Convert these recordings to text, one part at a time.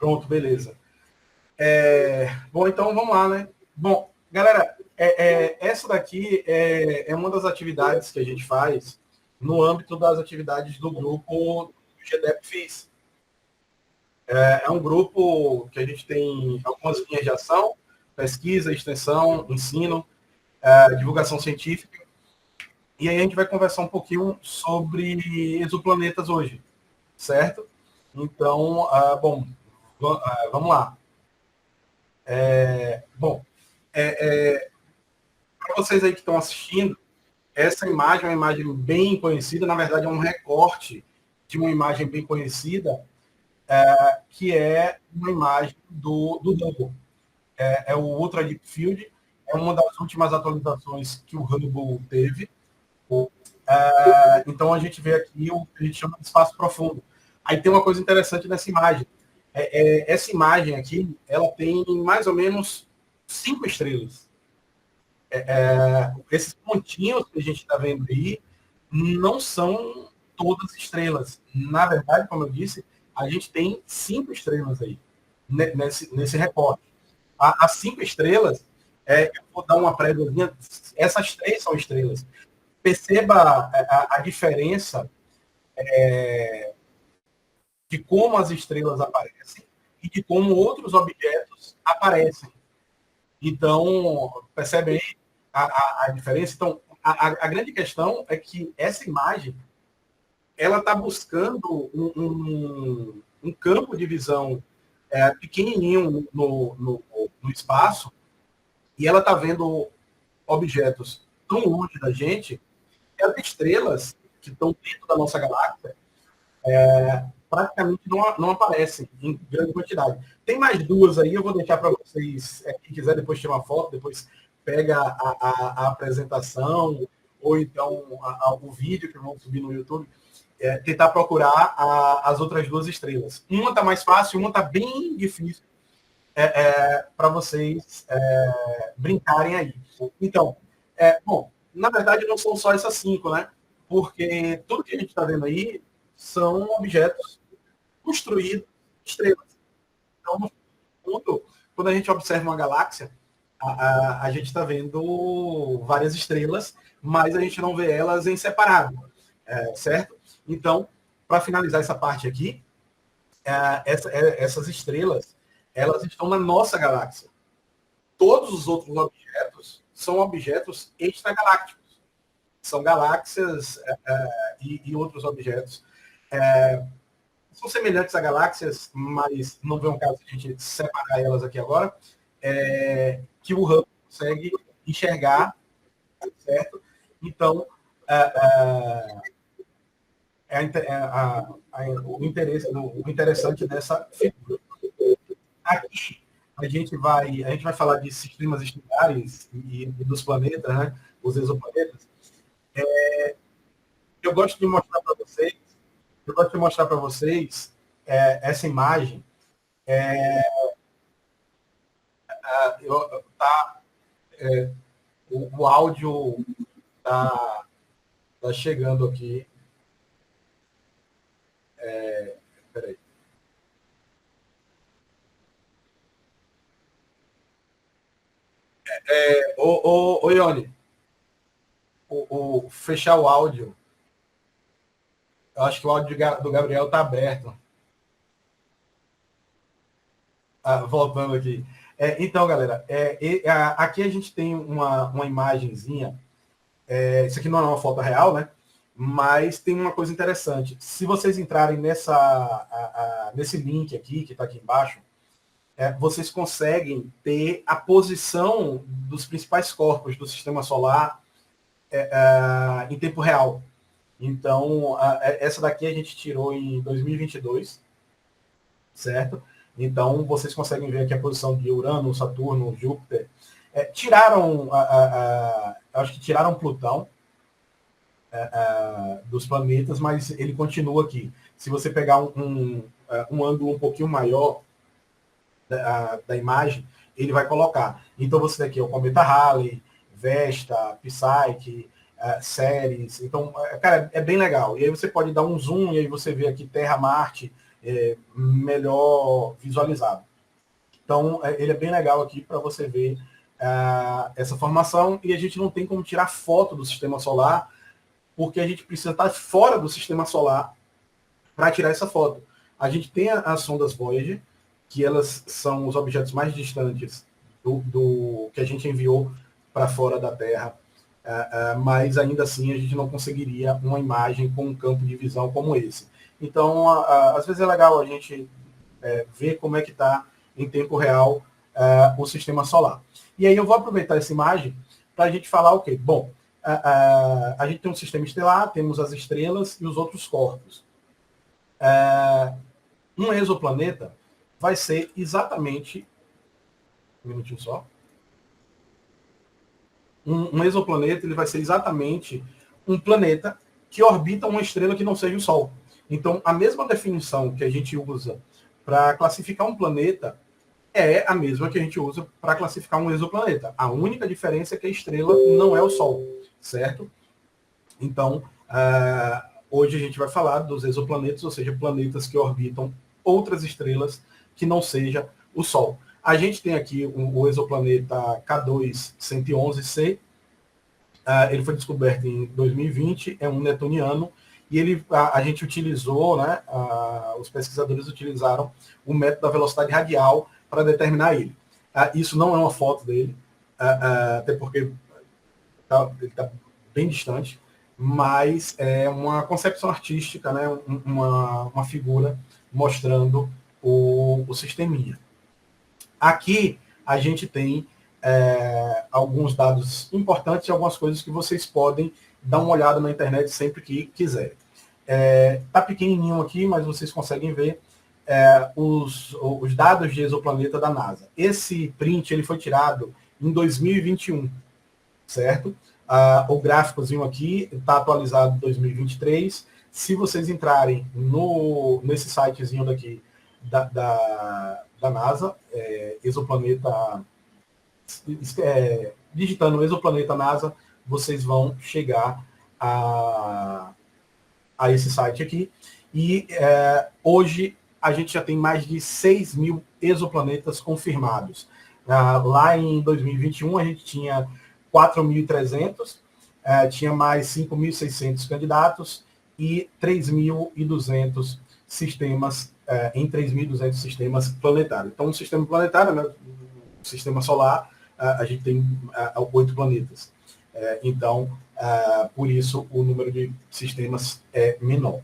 Pronto, beleza. Bom, então vamos lá, né? Bom, galera, essa daqui é uma das atividades que a gente faz no âmbito das atividades do grupo do GDEP FIS. É um grupo que a gente tem algumas linhas de ação: pesquisa, extensão, ensino, divulgação científica. E aí a gente vai conversar um pouquinho sobre exoplanetas hoje, certo? Então, bom, vamos lá. Bom, para vocês aí que estão assistindo, essa imagem é uma imagem bem conhecida, na verdade é um recorte de uma imagem bem conhecida, que é uma imagem do Hubble. É o Ultra Deep Field, é uma das últimas atualizações que o Hubble teve. Então a gente vê aqui o que a gente chama de espaço profundo. Aí tem uma coisa interessante nessa imagem. Essa imagem aqui, ela tem mais ou menos 5 estrelas. Esses pontinhos que a gente está vendo aí não são todas estrelas. Na verdade, como eu disse, a gente tem 5 estrelas aí nesse recorte. As 5 estrelas, eu vou dar uma préviazinha, essas 3 são estrelas. Perceba a diferença de como as estrelas aparecem e de como outros objetos aparecem. Então, percebe aí a diferença? Então, a grande questão é que essa imagem ela está buscando um campo de visão pequenininho no espaço, e ela está vendo objetos tão longe da gente, que as estrelas que estão dentro da nossa galáxia praticamente não aparecem em grande quantidade. Tem mais 2 aí, eu vou deixar para vocês, quem quiser depois tirar uma foto, depois pega a apresentação, ou então o vídeo que vão subir no YouTube, tentar procurar as outras 2 estrelas. Uma está mais fácil, uma está bem difícil para vocês brincarem aí. Então, bom, na verdade não são só essas 5, né? Porque tudo que a gente está vendo aí são objetos construídos estrelas. Então, no fundo, quando a gente observa uma galáxia, a gente está vendo várias estrelas, mas a gente não vê elas em separado, certo? Então, para finalizar essa parte aqui, essas estrelas, elas estão na nossa galáxia. Todos os outros objetos são objetos extragalácticos. São galáxias e outros objetos. São semelhantes a galáxias, mas não vem um caso de a gente separar elas aqui agora, que o Hubble consegue enxergar, certo? Então, o interessante dessa figura. Aqui a gente vai falar de sistemas estelares e dos planetas, né? Os exoplanetas. Eu gosto de mostrar para vocês essa imagem. O áudio está chegando aqui. Peraí. Ô, Ione, fechar o áudio. Eu acho que o áudio do Gabriel está aberto. Voltando aqui. Então, galera, aqui a gente tem uma imagenzinha. Isso aqui não é uma foto real, né? Mas tem uma coisa interessante. Se vocês entrarem nesse link aqui, que está aqui embaixo, vocês conseguem ter a posição dos principais corpos do sistema solar em tempo real. Então, essa daqui a gente tirou em 2022, certo? Então, vocês conseguem ver aqui a posição de Urano, Saturno, Júpiter. Acho que tiraram Plutão dos planetas, mas ele continua aqui. Se você pegar um ângulo um pouquinho maior da imagem, ele vai colocar. Então, você daqui é o cometa Halley, Vesta, Psyche, Ceres. Então, cara, é bem legal. E aí você pode dar um zoom e aí você vê aqui Terra, Marte melhor visualizado. Então, ele é bem legal aqui para você ver essa formação, e a gente não tem como tirar foto do sistema solar, porque a gente precisa estar fora do sistema solar para tirar essa foto. A gente tem as sondas Voyager, que elas são os objetos mais distantes do que a gente enviou para fora da Terra, mas ainda assim a gente não conseguiria uma imagem com um campo de visão como esse. Então, às vezes é legal a gente ver como é que está em tempo real o sistema solar. E aí eu vou aproveitar essa imagem para a gente falar o quê? Bom, a gente tem um sistema estelar, temos as estrelas e os outros corpos. Um exoplaneta vai ser exatamente... Um minutinho só. Um exoplaneta ele vai ser exatamente um planeta que orbita uma estrela que não seja o Sol. Então, a mesma definição que a gente usa para classificar um planeta é a mesma que a gente usa para classificar um exoplaneta. A única diferença é que a estrela não é o Sol, certo? Então, hoje a gente vai falar dos exoplanetas, ou seja, planetas que orbitam outras estrelas que não seja o Sol. A gente tem aqui o exoplaneta K2-111c. Ele foi descoberto em 2020, é um netuniano, e a gente utilizou, né, os pesquisadores utilizaram o método da velocidade radial para determinar ele. Isso não é uma foto dele, até porque ele está bem distante, mas é uma concepção artística, né, uma figura mostrando o sisteminha. Aqui a gente tem alguns dados importantes e algumas coisas que vocês podem dar uma olhada na internet sempre que quiserem. Está pequenininho aqui, mas vocês conseguem ver os dados de exoplaneta da NASA. Esse print ele foi tirado em 2021, certo? O gráficozinho aqui está atualizado em 2023. Se vocês entrarem nesse sitezinho daqui da NASA, exoplaneta, digitando exoplaneta NASA, vocês vão chegar a esse site aqui. E hoje a gente já tem mais de 6 mil exoplanetas confirmados. Lá em 2021 a gente tinha 4.300, tinha mais 5.600 candidatos e 3.200 sistemas, em 3.200 sistemas planetários. Então, um sistema planetário, né, um sistema solar, a gente tem 8 planetas. Então, por isso, o número de sistemas é menor.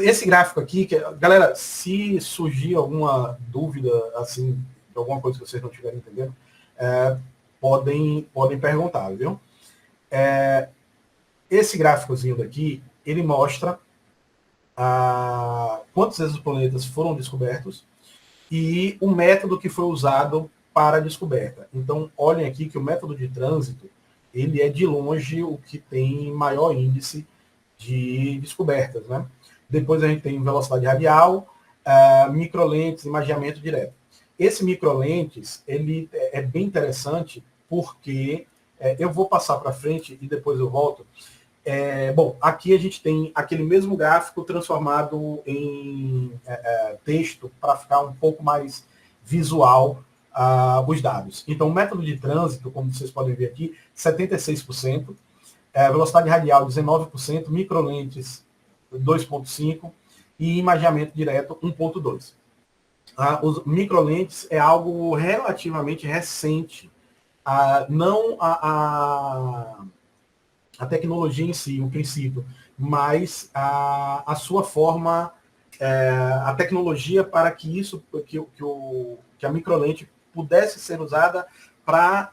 Esse gráfico aqui, galera, se surgir alguma dúvida, assim, de alguma coisa que vocês não estiverem entendendo, podem perguntar, viu? Esse gráficozinho daqui, ele mostra quantos exoplanetas foram descobertos e o método que foi usado para a descoberta. Então, olhem aqui que o método de trânsito, ele é de longe o que tem maior índice de descobertas, né? Depois a gente tem velocidade radial, microlentes, imageamento direto. Esse microlentes, ele é bem interessante porque eu vou passar para frente e depois eu volto. Bom, aqui a gente tem aquele mesmo gráfico transformado em texto para ficar um pouco mais visual os dados. Então, o método de trânsito, como vocês podem ver aqui, 76%, velocidade radial 19%, microlentes 2,5% e imageamento direto 1,2%. Os microlentes é algo relativamente recente, não a tecnologia em si, o princípio, mas a sua forma, a tecnologia para que isso, que a microlente pudesse ser usada para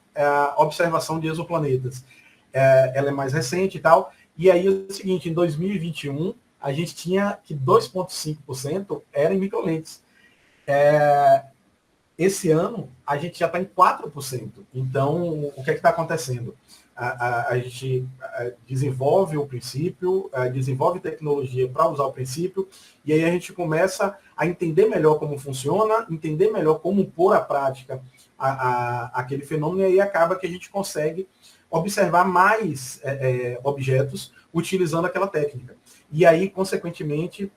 observação de exoplanetas. Ela é mais recente e tal. E aí é o seguinte, em 2021, a gente tinha que 2,5% era em microlentes. Esse ano, a gente já está em 4%. Então, o que é que está acontecendo? A gente desenvolve o princípio, desenvolve tecnologia para usar o princípio, e aí a gente começa a entender melhor como funciona, entender melhor como pôr à prática aquele fenômeno, e aí acaba que a gente consegue observar mais objetos utilizando aquela técnica. E aí, consequentemente,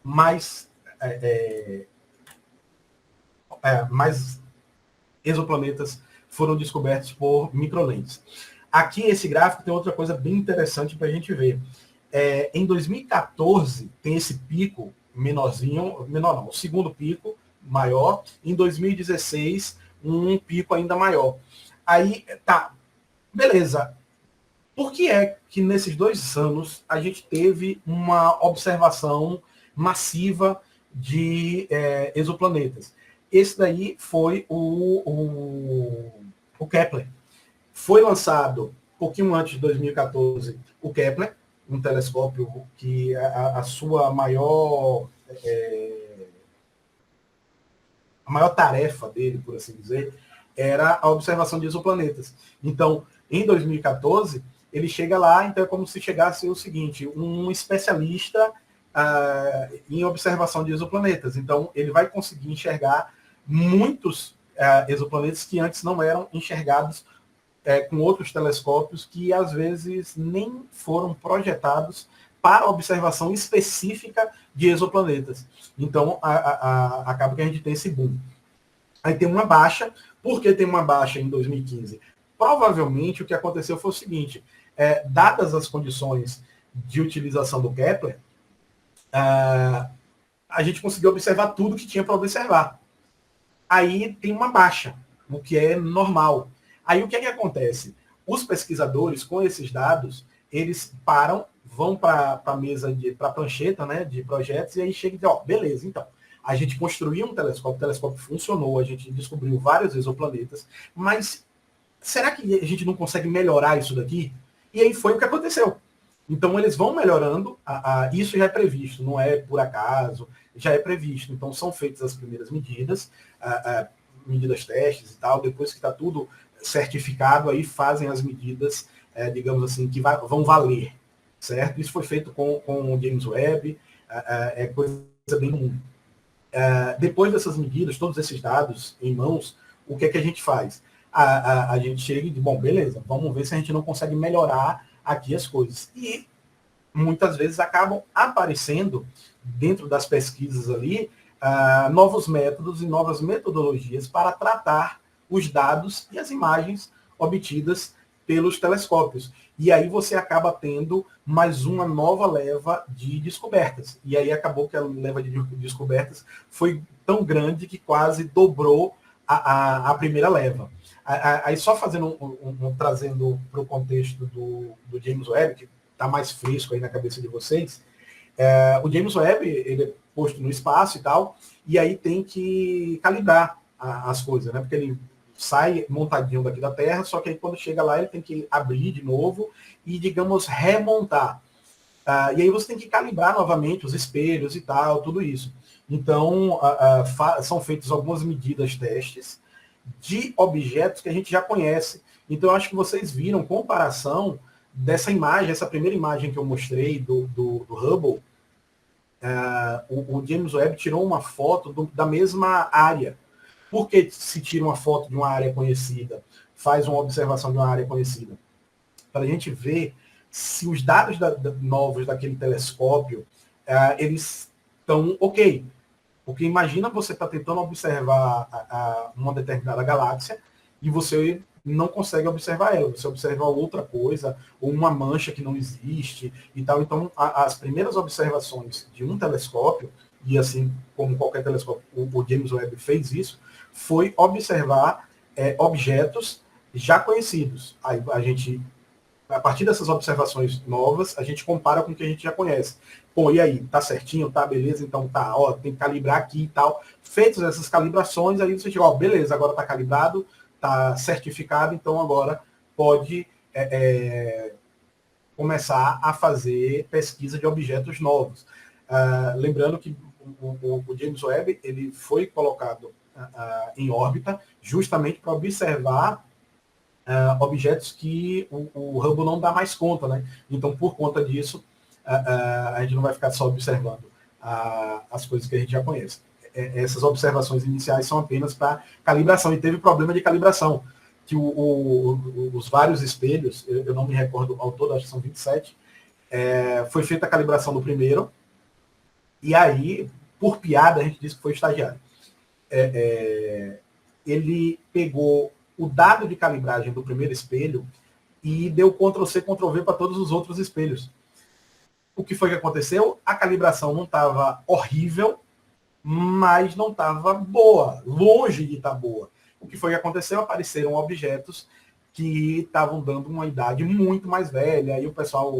mais exoplanetas foram descobertos por microlentes. Aqui, esse gráfico tem outra coisa bem interessante para a gente ver. Em 2014, tem esse pico menor não, o segundo pico maior. Em 2016, um pico ainda maior. Aí, tá, beleza. Por que é que nesses 2 anos a gente teve uma observação massiva de exoplanetas? Esse daí foi o Kepler. Foi lançado um pouquinho antes de 2014 o Kepler, um telescópio que a sua maior tarefa dele, por assim dizer, era a observação de exoplanetas. Então, em 2014, ele chega lá, então é como se chegasse o seguinte, um especialista em observação de exoplanetas. Então, ele vai conseguir enxergar muitos exoplanetas que antes não eram enxergados com outros telescópios que, às vezes, nem foram projetados para observação específica de exoplanetas. Então, acaba que a gente tem esse boom. Aí tem uma baixa. Por que tem uma baixa em 2015? Provavelmente o que aconteceu foi o seguinte, dadas as condições de utilização do Kepler, a gente conseguiu observar tudo que tinha para observar. Aí tem uma baixa, o que é normal. Aí o que é que acontece? Os pesquisadores, com esses dados, eles param, vão para a mesa, para a prancheta, né, de projetos, e aí chega e diz, beleza, então, a gente construiu um telescópio, o telescópio funcionou, a gente descobriu vários exoplanetas, mas será que a gente não consegue melhorar isso daqui? E aí foi o que aconteceu. Então eles vão melhorando, isso já é previsto, não é por acaso, já é previsto. Então são feitas as primeiras medidas, medidas testes e tal, depois que está tudo certificado, aí fazem as medidas, digamos assim, que vão valer, certo? Isso foi feito com o James Webb, é coisa bem comum. Depois dessas medidas, todos esses dados em mãos, o que é que a gente faz? A gente chega e diz, bom, beleza, vamos ver se a gente não consegue melhorar aqui as coisas. E muitas vezes acabam aparecendo, dentro das pesquisas ali, novos métodos e novas metodologias para tratar os dados e as imagens obtidas pelos telescópios. E aí você acaba tendo mais uma nova leva de descobertas. E aí acabou que a leva de descobertas foi tão grande que quase dobrou a primeira leva. Aí só fazendo trazendo para o contexto do James Webb, que está mais fresco aí na cabeça de vocês, o James Webb ele é posto no espaço e tal, e aí tem que calibrar as coisas, né? Porque ele sai montadinho daqui da Terra, só que aí quando chega lá ele tem que abrir de novo e, digamos, remontar. E aí você tem que calibrar novamente os espelhos e tal, tudo isso. Então, são feitas algumas medidas, testes de objetos que a gente já conhece. Então, eu acho que vocês viram comparação dessa imagem, essa primeira imagem que eu mostrei do Hubble. O James Webb tirou uma foto da mesma área. Por que se tira uma foto de uma área conhecida? Faz uma observação de uma área conhecida? Para a gente ver se os dados novos daquele telescópio, eles estão ok. Porque imagina você estar tentando observar uma determinada galáxia e você não consegue observar ela, você observa outra coisa, ou uma mancha que não existe e tal. Então, as primeiras observações de um telescópio, e assim como qualquer telescópio, o James Webb fez isso, foi observar objetos já conhecidos. Aí a partir dessas observações novas, a gente compara com o que a gente já conhece. Pô, e aí, tá certinho, tá, beleza, então tá, tem que calibrar aqui e tal. Feitas essas calibrações, aí você chega, beleza, agora tá calibrado, tá certificado, então agora pode começar a fazer pesquisa de objetos novos. Lembrando que o James Webb ele foi colocado em órbita justamente para observar objetos que o Hubble não dá mais conta, né? Então, por conta disso, a gente não vai ficar só observando as coisas que a gente já conhece. Essas observações iniciais são apenas para calibração, e teve problema de calibração, que os vários espelhos, eu não me recordo ao todo, acho que são 27, foi feita a calibração do primeiro, E aí, por piada, a gente disse que foi estagiário. Ele pegou o dado de calibragem do primeiro espelho e deu Ctrl+C, Ctrl+V para todos os outros espelhos. O que foi que aconteceu? A calibração não estava horrível, mas não estava boa, longe de estar boa. O que foi que aconteceu? Apareceram objetos que estavam dando uma idade muito mais velha, e o pessoal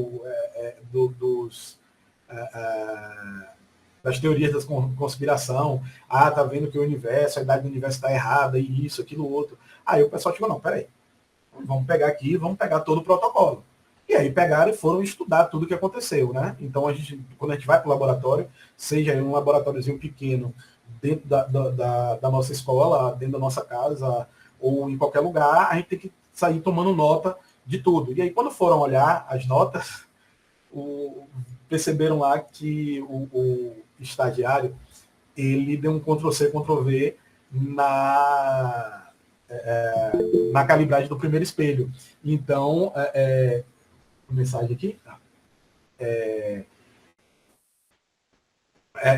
das teorias da conspiração, tá vendo que o universo, a idade do universo está errada, e isso, aquilo, outro. Aí o pessoal chegou, não, peraí, vamos pegar aqui, vamos pegar todo o protocolo. E aí pegaram e foram estudar tudo o que aconteceu, né? Então, quando a gente vai para o laboratório, seja em um laboratóriozinho pequeno, dentro da nossa escola, dentro da nossa casa, ou em qualquer lugar, a gente tem que sair tomando nota de tudo. E aí, quando foram olhar as notas, perceberam lá que o estagiário, ele deu um Ctrl+C, Ctrl+V na calibragem do primeiro espelho. Então, mensagem aqui.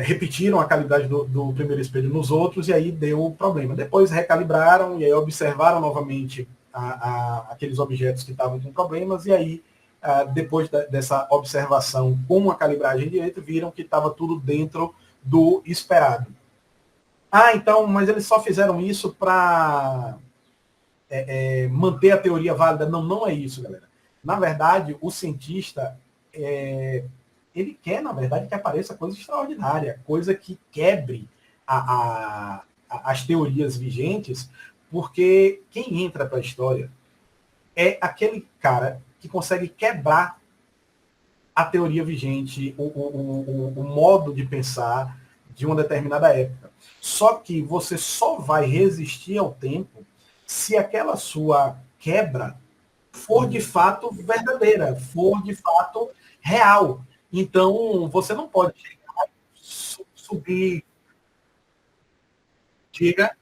Repetiram a calibragem do primeiro espelho nos outros, e aí deu problema. Depois recalibraram, e aí observaram novamente aqueles objetos que estavam com problemas, e aí, depois dessa observação com a calibragem direita, viram que estava tudo dentro do esperado. Então, mas eles só fizeram isso para manter a teoria válida? Não, não é isso, galera. Na verdade, o cientista, ele quer, na verdade, que apareça coisa extraordinária, coisa que quebre as teorias vigentes, porque quem entra para a história é aquele cara que consegue quebrar a teoria vigente, o modo de pensar de uma determinada época. Só que você só vai resistir ao tempo se aquela sua quebra for de fato verdadeira, for de fato real. Então, você não pode chegar e subir. Diga.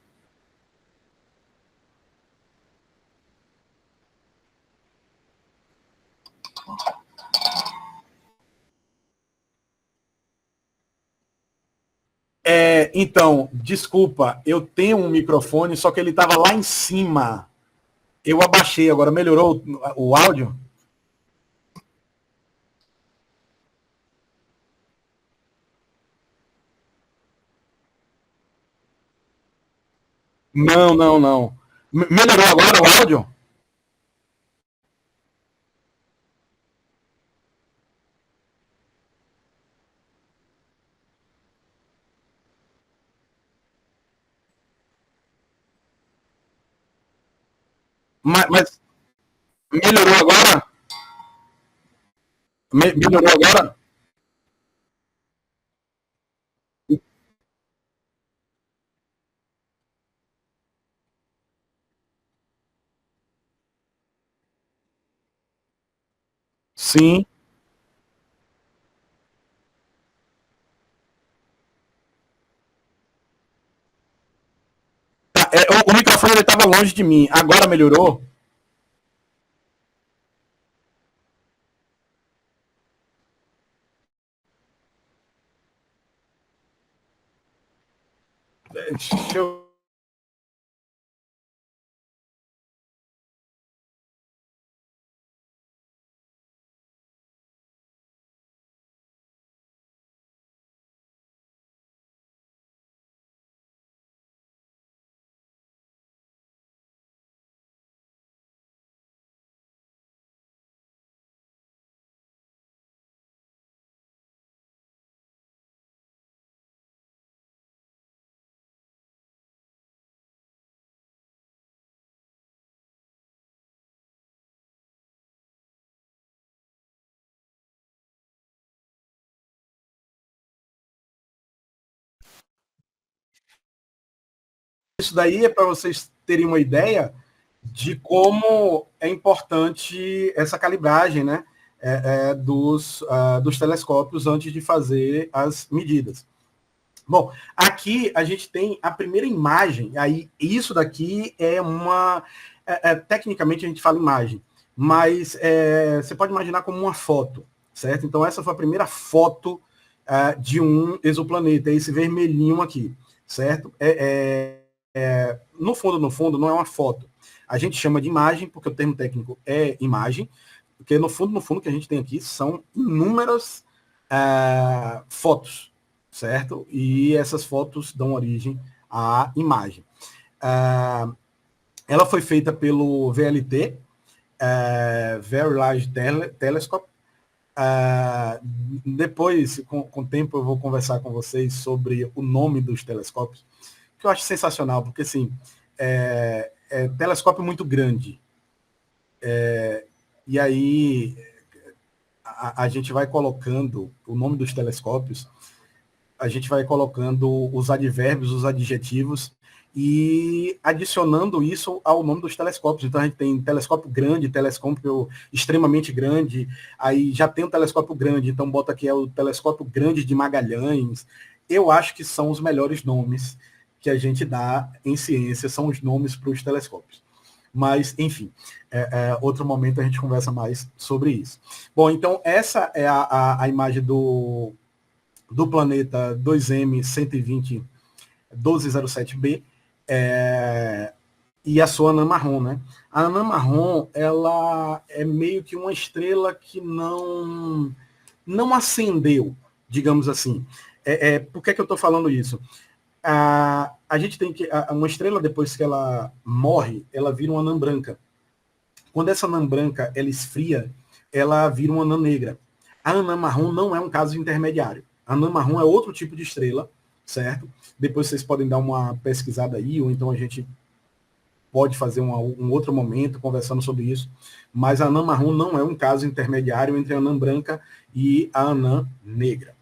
Então, desculpa, eu tenho um microfone, só que ele estava lá em cima. Eu abaixei, agora melhorou o áudio? Não, não, não. Melhorou agora o áudio? Mas melhorou agora? Melhorou agora? Sim. O microfone estava longe de mim. Agora melhorou? Deixa eu... Isso daí é para vocês terem uma ideia de como é importante essa calibragem, né, dos telescópios antes de fazer as medidas. Bom, aqui a gente tem a primeira imagem, aí isso daqui é uma... tecnicamente a gente fala imagem, mas você pode imaginar como uma foto, certo? Então essa foi a primeira foto de um exoplaneta, esse vermelhinho aqui, certo? No fundo, não é uma foto. A gente chama de imagem, porque o termo técnico é imagem, porque no fundo, o que a gente tem aqui são inúmeras fotos, certo? E essas fotos dão origem à imagem. Ela foi feita pelo VLT, Very Large Telescope. Depois, com o tempo, eu vou conversar com vocês sobre o nome dos telescópios, que eu acho sensacional, porque assim, telescópio muito grande. E aí a gente vai colocando o nome dos telescópios, a gente vai colocando os advérbios, os adjetivos, e adicionando isso ao nome dos telescópios. Então a gente tem telescópio grande, telescópio extremamente grande, aí já tem um telescópio grande, então bota aqui o telescópio grande de Magalhães. Eu acho que são os melhores nomes que a gente dá em ciência, são os nomes para os telescópios. Mas, enfim, outro momento a gente conversa mais sobre isso. Bom, então essa é a imagem do planeta 2M 1207b, e a sua anã marrom, né? A anã marrom, ela é meio que uma estrela que não acendeu, digamos assim. Por que eu estou falando isso? A gente tem que... Uma estrela, depois que ela morre, ela vira uma anã branca. Quando essa anã branca, ela esfria, ela vira uma anã negra. A anã marrom não é um caso intermediário. A anã marrom é outro tipo de estrela, certo? Depois vocês podem dar uma pesquisada aí, ou então a gente pode fazer um outro momento conversando sobre isso. Mas a anã marrom não é um caso intermediário entre a anã branca e a anã negra.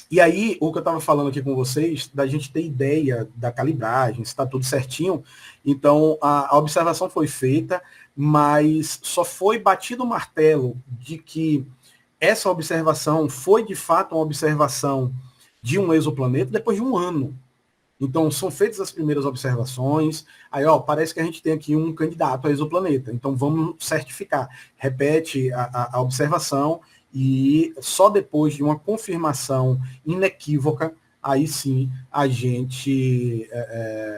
E aí, o que eu estava falando aqui com vocês, da gente ter ideia da calibragem, se está tudo certinho. Então, a observação foi feita, mas só foi batido o martelo de que essa observação foi, de fato, uma observação de um exoplaneta depois de um ano. Então, são feitas as primeiras observações, aí, parece que a gente tem aqui um candidato a exoplaneta, então vamos certificar. Repete a observação, e só depois de uma confirmação inequívoca, aí sim a gente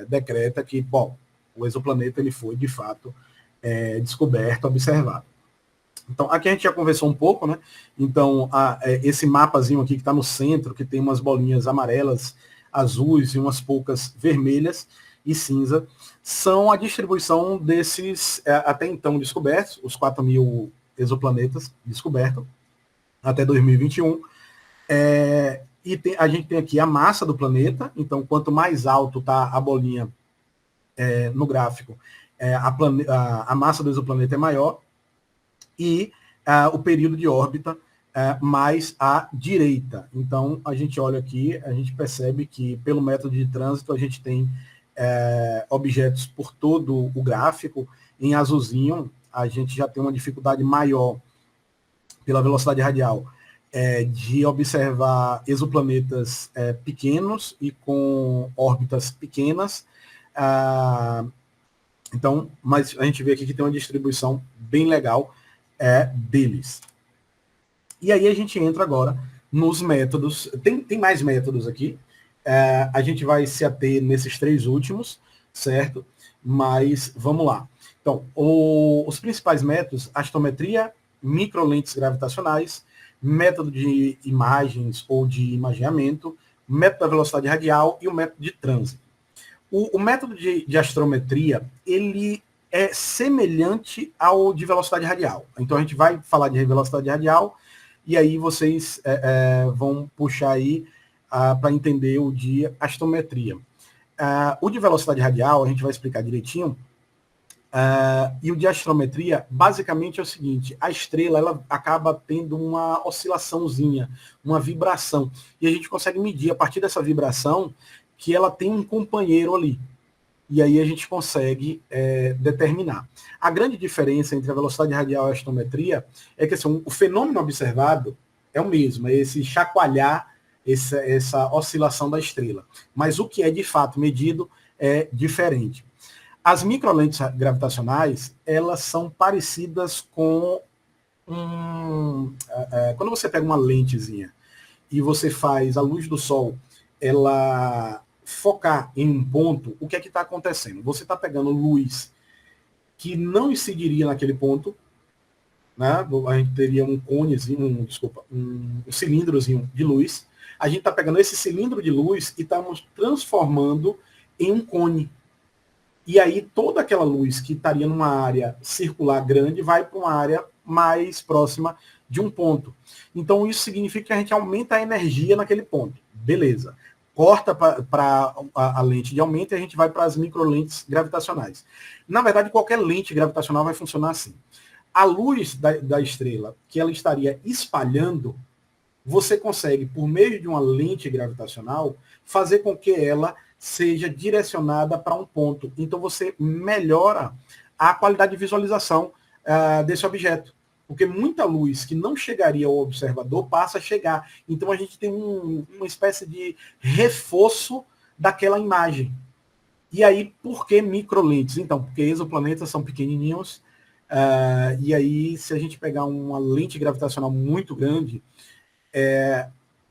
decreta que, bom, o exoplaneta ele foi, de fato, descoberto, observado. Então, aqui a gente já conversou um pouco, né? Então, esse mapazinho aqui que está no centro, que tem umas bolinhas amarelas, azuis e umas poucas vermelhas e cinza, são a distribuição desses, até então descobertos, os 4.000 exoplanetas descobertos, até 2021. A gente tem aqui a massa do planeta, então quanto mais alto está a bolinha no gráfico, a massa do exoplaneta é maior, e o período de órbita mais à direita. Então, a gente olha aqui, a gente percebe que pelo método de trânsito a gente tem objetos por todo o gráfico. Em azulzinho, a gente já tem uma dificuldade maior pela velocidade radial de observar exoplanetas pequenos e com órbitas pequenas. Então, mas a gente vê aqui que tem uma distribuição bem legal deles. E aí a gente entra agora nos métodos. Tem mais métodos aqui. A gente vai se ater nesses 3 últimos, certo? Mas vamos lá. Então, os principais métodos: astrometria, microlentes gravitacionais, método de imagens ou de imageamento, método da velocidade radial e o método de trânsito. O método de astrometria, ele é semelhante ao de velocidade radial. Então a gente vai falar de velocidade radial, e aí vocês vão puxar aí para entender o de astrometria. O de velocidade radial, a gente vai explicar direitinho, e o de astrometria, basicamente é o seguinte: a estrela ela acaba tendo uma oscilaçãozinha, uma vibração, e a gente consegue medir a partir dessa vibração que ela tem um companheiro ali. E aí a gente consegue determinar. A grande diferença entre a velocidade radial e a astrometria é que assim, o fenômeno observado é o mesmo, é esse chacoalhar, essa oscilação da estrela. Mas o que é de fato medido é diferente. As microlentes gravitacionais, elas são parecidas com quando você pega uma lentezinha e você faz a luz do sol, ela focar em um ponto, o que é que está acontecendo? Você está pegando luz que não incidiria naquele ponto, né? A gente teria um conezinho, um cilindrozinho de luz. A gente está pegando esse cilindro de luz e estamos transformando em um cone. E aí toda aquela luz que estaria numa área circular grande vai para uma área mais próxima de um ponto. Então isso significa que a gente aumenta a energia naquele ponto. Beleza. Corta para a lente de aumento e a gente vai para as microlentes gravitacionais. Na verdade, qualquer lente gravitacional vai funcionar assim. A luz da estrela que ela estaria espalhando, você consegue, por meio de uma lente gravitacional, fazer com que ela seja direcionada para um ponto. Então você melhora a qualidade de visualização desse objeto. Porque muita luz que não chegaria ao observador passa a chegar. Então a gente tem uma espécie de reforço daquela imagem. E aí, por que microlentes? Então, porque exoplanetas são pequenininhos, e aí, se a gente pegar uma lente gravitacional muito grande,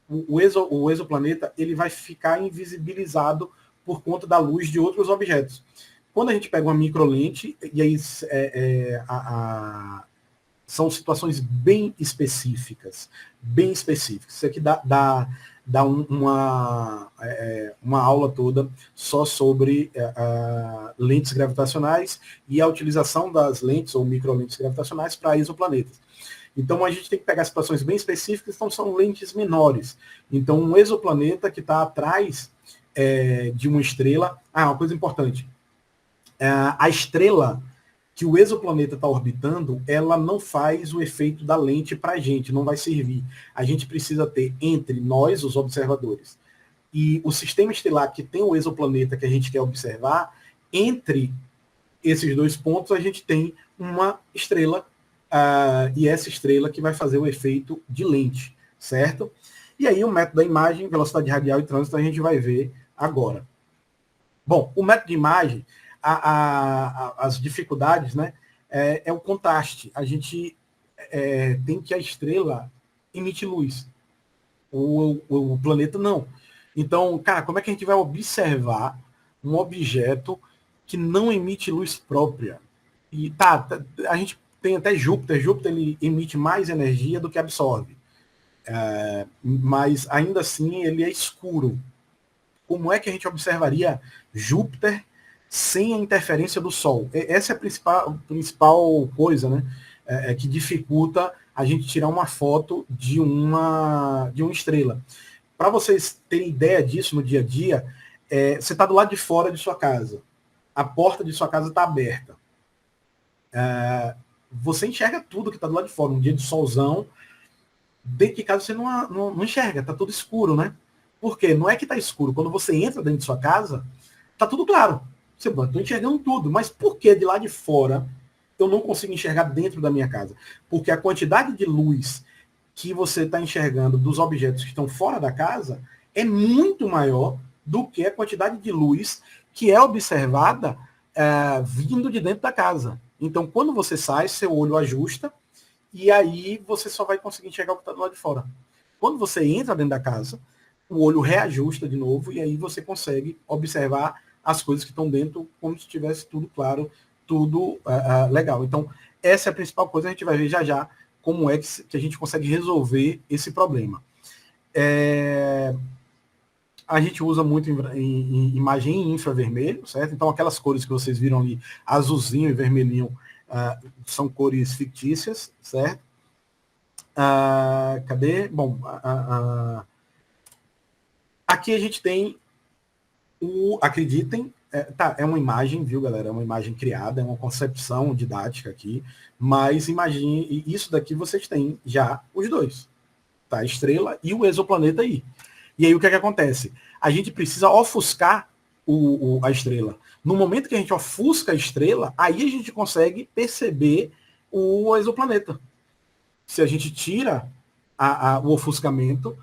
o exoplaneta ele vai ficar invisibilizado por conta da luz de outros objetos. Quando a gente pega uma microlente, e aí são situações bem específicas. Isso aqui dá uma aula toda só sobre lentes gravitacionais e a utilização das lentes ou microlentes gravitacionais para exoplanetas. Então a gente tem que pegar situações bem específicas, então são lentes menores. Então um exoplaneta que está atrás de uma estrela. Uma coisa importante. A estrela que o exoplaneta está orbitando, ela não faz o efeito da lente para a gente, não vai servir. A gente precisa ter entre nós, os observadores, e o sistema estelar que tem o exoplaneta que a gente quer observar, entre esses dois pontos a gente tem uma estrela, e essa estrela que vai fazer o efeito de lente, certo? E aí o método da imagem, velocidade radial e trânsito, a gente vai ver agora. Bom, o método de imagem, as dificuldades, né, é o contraste. A gente tem que a estrela emite luz. O planeta não. Então, cara, como é que a gente vai observar um objeto que não emite luz própria? E a gente tem até Júpiter. Júpiter ele emite mais energia do que absorve. Mas ainda assim ele é escuro. Como é que a gente observaria Júpiter sem a interferência do Sol? Essa é a principal coisa, né? Que dificulta a gente tirar uma foto de uma estrela. Para vocês terem ideia disso no dia a dia, você está do lado de fora de sua casa. A porta de sua casa está aberta. Você enxerga tudo que está do lado de fora. Um dia de solzão, dentro de casa você não enxerga, está tudo escuro, né? Por quê? Não é que está escuro. Quando você entra dentro de sua casa, está tudo claro. Você estou enxergando tudo. Mas por que de lá de fora eu não consigo enxergar dentro da minha casa? Porque a quantidade de luz que você está enxergando dos objetos que estão fora da casa é muito maior do que a quantidade de luz que é observada vindo de dentro da casa. Então, quando você sai, seu olho ajusta e aí você só vai conseguir enxergar o que está do lado de fora. Quando você entra dentro da casa, o olho reajusta de novo e aí você consegue observar as coisas que estão dentro como se estivesse tudo claro, tudo legal. Então, essa é a principal coisa, a gente vai ver já já como é que a gente consegue resolver esse problema. A gente usa muito em imagem em infravermelho, certo? Então, aquelas cores que vocês viram ali, azulzinho e vermelhinho, são cores fictícias, certo? Cadê? Bom, aqui a gente tem acreditem, é uma imagem, viu, galera? É uma imagem criada, é uma concepção didática aqui, mas imagine, isso daqui vocês têm já os dois, tá? A estrela e o exoplaneta aí. E aí o que é que acontece? A gente precisa ofuscar a estrela. No momento que a gente ofusca a estrela, aí a gente consegue perceber o exoplaneta. Se a gente tira o ofuscamento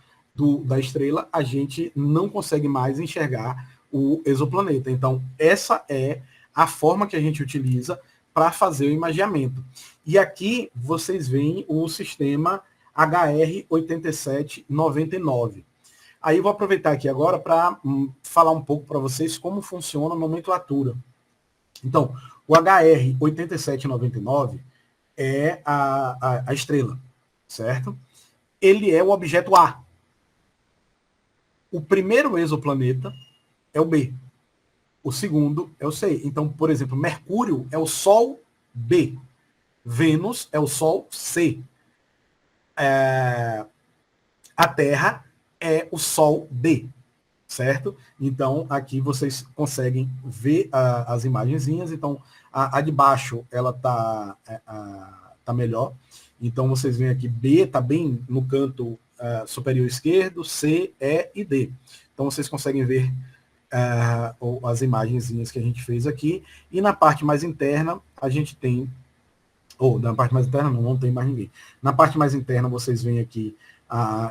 da estrela, a gente não consegue mais enxergar o exoplaneta. Então, essa é a forma que a gente utiliza para fazer o imageamento. E aqui vocês veem o sistema HR8799. Aí eu vou aproveitar aqui agora para falar um pouco para vocês como funciona a nomenclatura. Então, o HR8799 é a estrela, certo? Ele é o objeto A. O primeiro exoplaneta é o B. O segundo é o C. Então, por exemplo, Mercúrio é o Sol B. Vênus é o Sol C. A Terra é o Sol D, certo? Então, aqui vocês conseguem ver as imagenzinhas. Então, a de baixo, ela tá melhor. Então, vocês veem aqui, B está bem no canto superior esquerdo, C, E e D. Então, vocês conseguem ver as imagenzinhas que a gente fez aqui. E na parte mais interna, a gente tem... na parte mais interna, não tem mais ninguém. Na parte mais interna, vocês veem aqui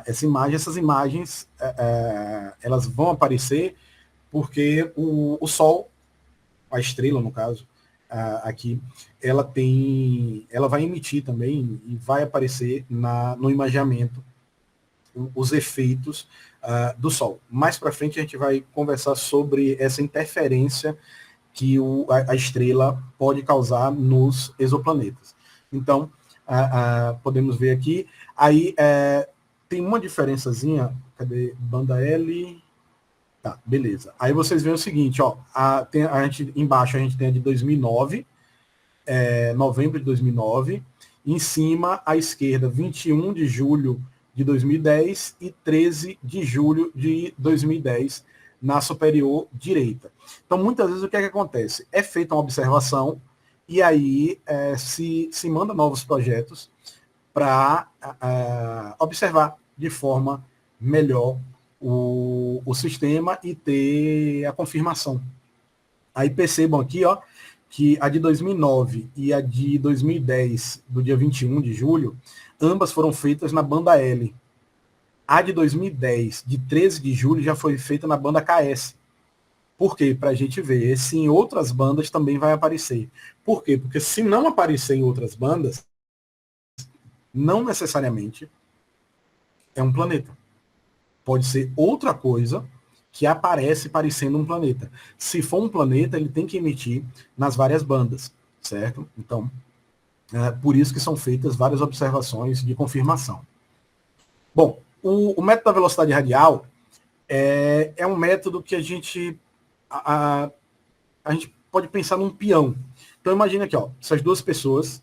essa imagem. Essas imagens, elas vão aparecer porque o Sol, a estrela, no caso, aqui, ela vai emitir também e vai aparecer no imageamento os efeitos do Sol. Mais para frente a gente vai conversar sobre essa interferência que a estrela pode causar nos exoplanetas. Então, podemos ver aqui, aí tem uma diferençazinha, cadê? Banda L... Tá, beleza. Aí vocês veem o seguinte, ó, embaixo a gente tem a de 2009, novembro de 2009, em cima, à esquerda, 21 de julho de 2010 e 13 de julho de 2010, na superior direita. Então, muitas vezes, o que é que acontece? É feita uma observação e aí se manda novos projetos para observar de forma melhor o sistema e ter a confirmação. Aí percebam aqui, ó, que a de 2009 e a de 2010, do dia 21 de julho, ambas foram feitas na banda L. A de 2010, de 13 de julho, já foi feita na banda KS. Por quê? Para a gente ver se em outras bandas também vai aparecer. Por quê? Porque se não aparecer em outras bandas, não necessariamente é um planeta. Pode ser outra coisa que aparece parecendo um planeta. Se for um planeta, ele tem que emitir nas várias bandas, certo? Então, por isso que são feitas várias observações de confirmação. Bom, o método da velocidade radial é um método que a gente pode pensar num peão. Então, imagina aqui, ó, essas duas pessoas,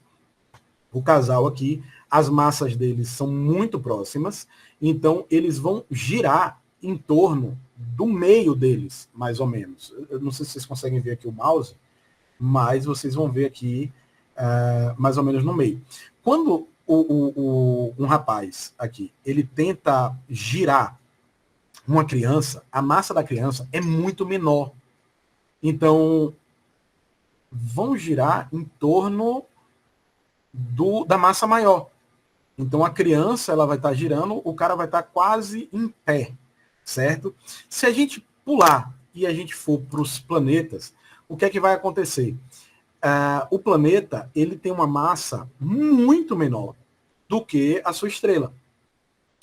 o casal aqui, as massas deles são muito próximas, então eles vão girar em torno do meio deles, mais ou menos. Eu não sei se vocês conseguem ver aqui o mouse, mas vocês vão ver aqui mais ou menos no meio. Quando um rapaz aqui, ele tenta girar uma criança, a massa da criança é muito menor. Então, vão girar em torno da massa maior. Então, a criança ela vai estar girando, o cara vai estar quase em pé, certo? Se a gente pular e a gente for para os planetas, o que é que vai acontecer? O planeta ele tem uma massa muito menor do que a sua estrela.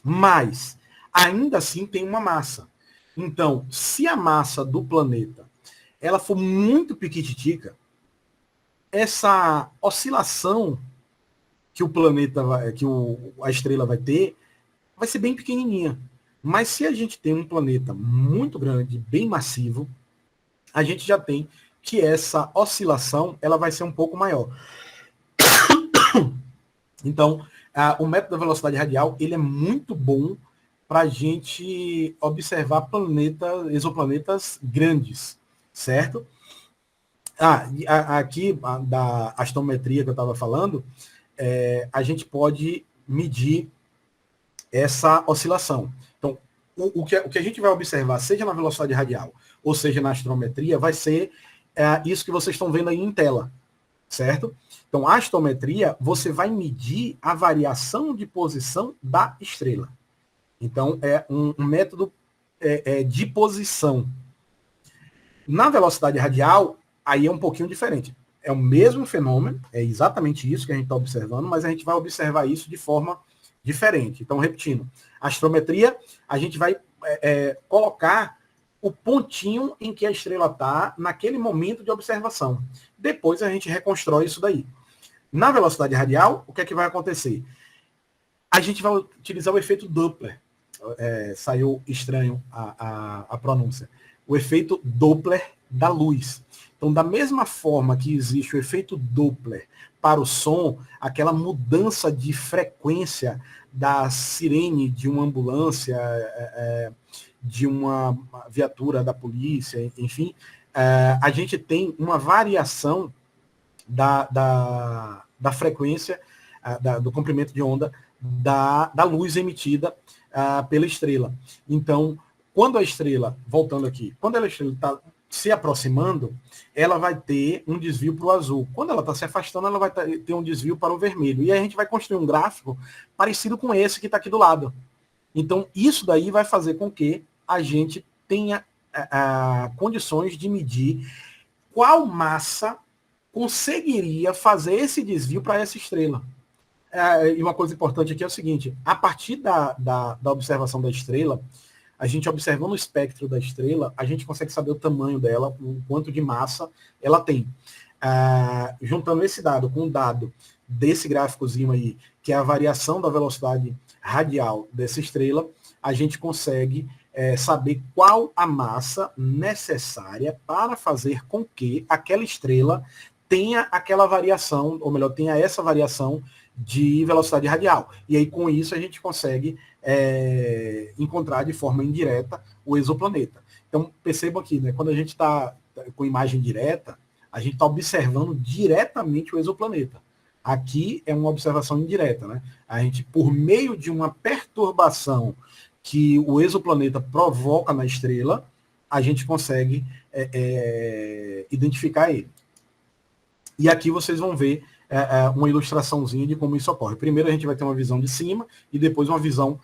Mas, ainda assim, tem uma massa. Então, se a massa do planeta ela for muito piquititica, essa oscilação que o planeta a estrela vai ter, vai ser bem pequenininha. Mas se a gente tem um planeta muito grande, bem massivo, a gente já tem que essa oscilação ela vai ser um pouco maior. Então, o método da velocidade radial ele é muito bom para a gente observar exoplanetas grandes, certo? Aqui, da astrometria que eu estava falando, a gente pode medir essa oscilação. Então, o que a gente vai observar, seja na velocidade radial, ou seja na astrometria, vai ser isso que vocês estão vendo aí em tela, certo? Então, a astrometria, você vai medir a variação de posição da estrela. Então, é um método de posição. Na velocidade radial, aí é um pouquinho diferente. é o mesmo fenômeno, é exatamente isso que a gente está observando, mas a gente vai observar isso de forma diferente. Então, repetindo, astrometria, a gente vai colocar o pontinho em que a estrela está naquele momento de observação. Depois a gente reconstrói isso daí. Na velocidade radial, o que é que vai acontecer? A gente vai utilizar o efeito Doppler. Saiu estranho a pronúncia. O efeito Doppler da luz. Então, da mesma forma que existe o efeito Doppler para o som, aquela mudança de frequência da sirene de uma ambulância, de uma viatura da polícia, enfim, a gente tem uma variação da frequência, do comprimento de onda da luz emitida pela estrela. Então, quando a estrela, voltando aqui, quando a estrela está se aproximando, ela vai ter um desvio para o azul. Quando ela está se afastando, ela vai ter um desvio para o vermelho. E aí a gente vai construir um gráfico parecido com esse que está aqui do lado. Então, isso daí vai fazer com que a gente tenha condições de medir qual massa conseguiria fazer esse desvio para essa estrela. E uma coisa importante aqui é o seguinte, a partir da observação da estrela, a gente observando o espectro da estrela, a gente consegue saber o tamanho dela, o quanto de massa ela tem. Juntando esse dado com o dado desse gráficozinho aí, que é a variação da velocidade radial dessa estrela, a gente consegue saber qual a massa necessária para fazer com que aquela estrela tenha aquela variação, ou melhor, tenha essa variação de velocidade radial. E aí, com isso, a gente consegue encontrar de forma indireta o exoplaneta. Então, percebam aqui, né, quando a gente está com imagem direta, a gente está observando diretamente o exoplaneta. Aqui é uma observação indireta, né? A gente, por meio de uma perturbação que o exoplaneta provoca na estrela, a gente consegue identificar ele. E aqui vocês vão ver uma ilustraçãozinha de como isso ocorre. Primeiro a gente vai ter uma visão de cima e depois uma visão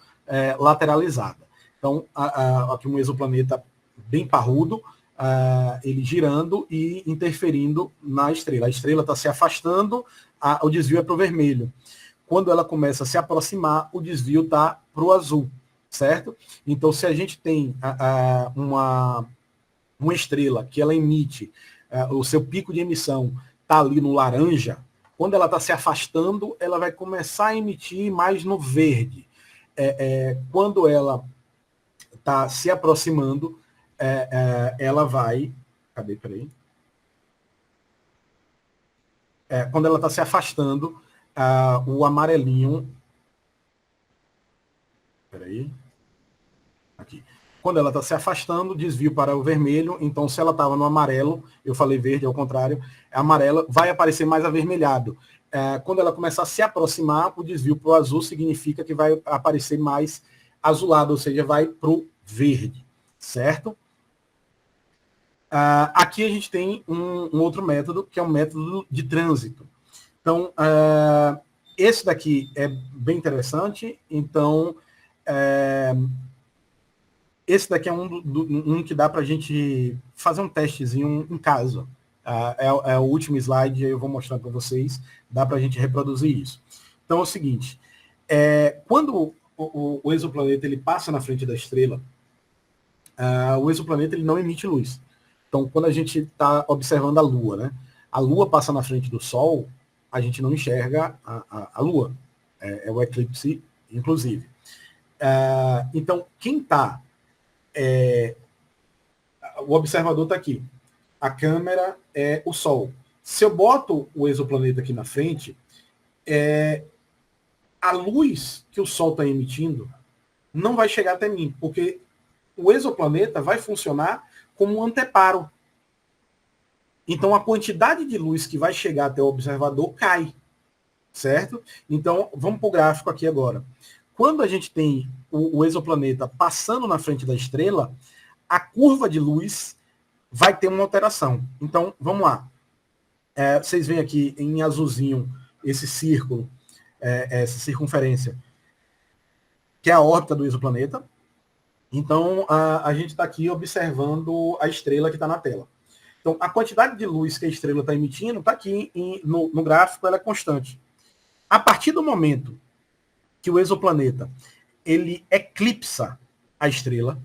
lateralizada. Então, aqui um exoplaneta bem parrudo, ele girando e interferindo na estrela. A estrela está se afastando, o desvio é para o vermelho. Quando ela começa a se aproximar, o desvio está para o azul, certo? Então, se a gente tem uma estrela que ela emite, o seu pico de emissão está ali no laranja, quando ela está se afastando, ela vai começar a emitir mais no verde. Quando ela está se aproximando, ela vai... Cadê? Peraí. Quando ela está se afastando, o amarelinho... Peraí. Aqui. Quando ela está se afastando, desvio para o vermelho. Então, se ela estava no amarelo, eu falei verde, ao contrário, amarela, vai aparecer mais avermelhado. Quando ela começar a se aproximar, o desvio para o azul significa que vai aparecer mais azulado, ou seja, vai para o verde, certo? Aqui a gente tem um outro método, que é um método de trânsito. Então, esse daqui é bem interessante. Então, esse daqui é um que dá para a gente fazer um testezinho em casa. É o último slide, eu vou mostrar para vocês. Dá para a gente reproduzir isso. Então é o seguinte, quando o exoplaneta ele passa na frente da estrela, o exoplaneta ele não emite luz. Então, quando a gente está observando a Lua, né? A Lua passa na frente do Sol, a gente não enxerga a Lua. É o eclipse, inclusive. Então, quem está... o observador está aqui. A câmera é o Sol. Se eu boto o exoplaneta aqui na frente, a luz que o Sol está emitindo não vai chegar até mim, porque o exoplaneta vai funcionar como um anteparo. Então, a quantidade de luz que vai chegar até o observador cai, certo? Então, vamos para o gráfico aqui agora. Quando a gente tem o exoplaneta passando na frente da estrela, a curva de luz vai ter uma alteração. Então, vamos lá. Vocês veem aqui em azulzinho esse círculo, essa circunferência, que é a órbita do exoplaneta. Então, a gente está aqui observando a estrela que está na tela. Então, a quantidade de luz que a estrela está emitindo está aqui no gráfico, ela é constante. A partir do momento que o exoplaneta ele eclipsa a estrela,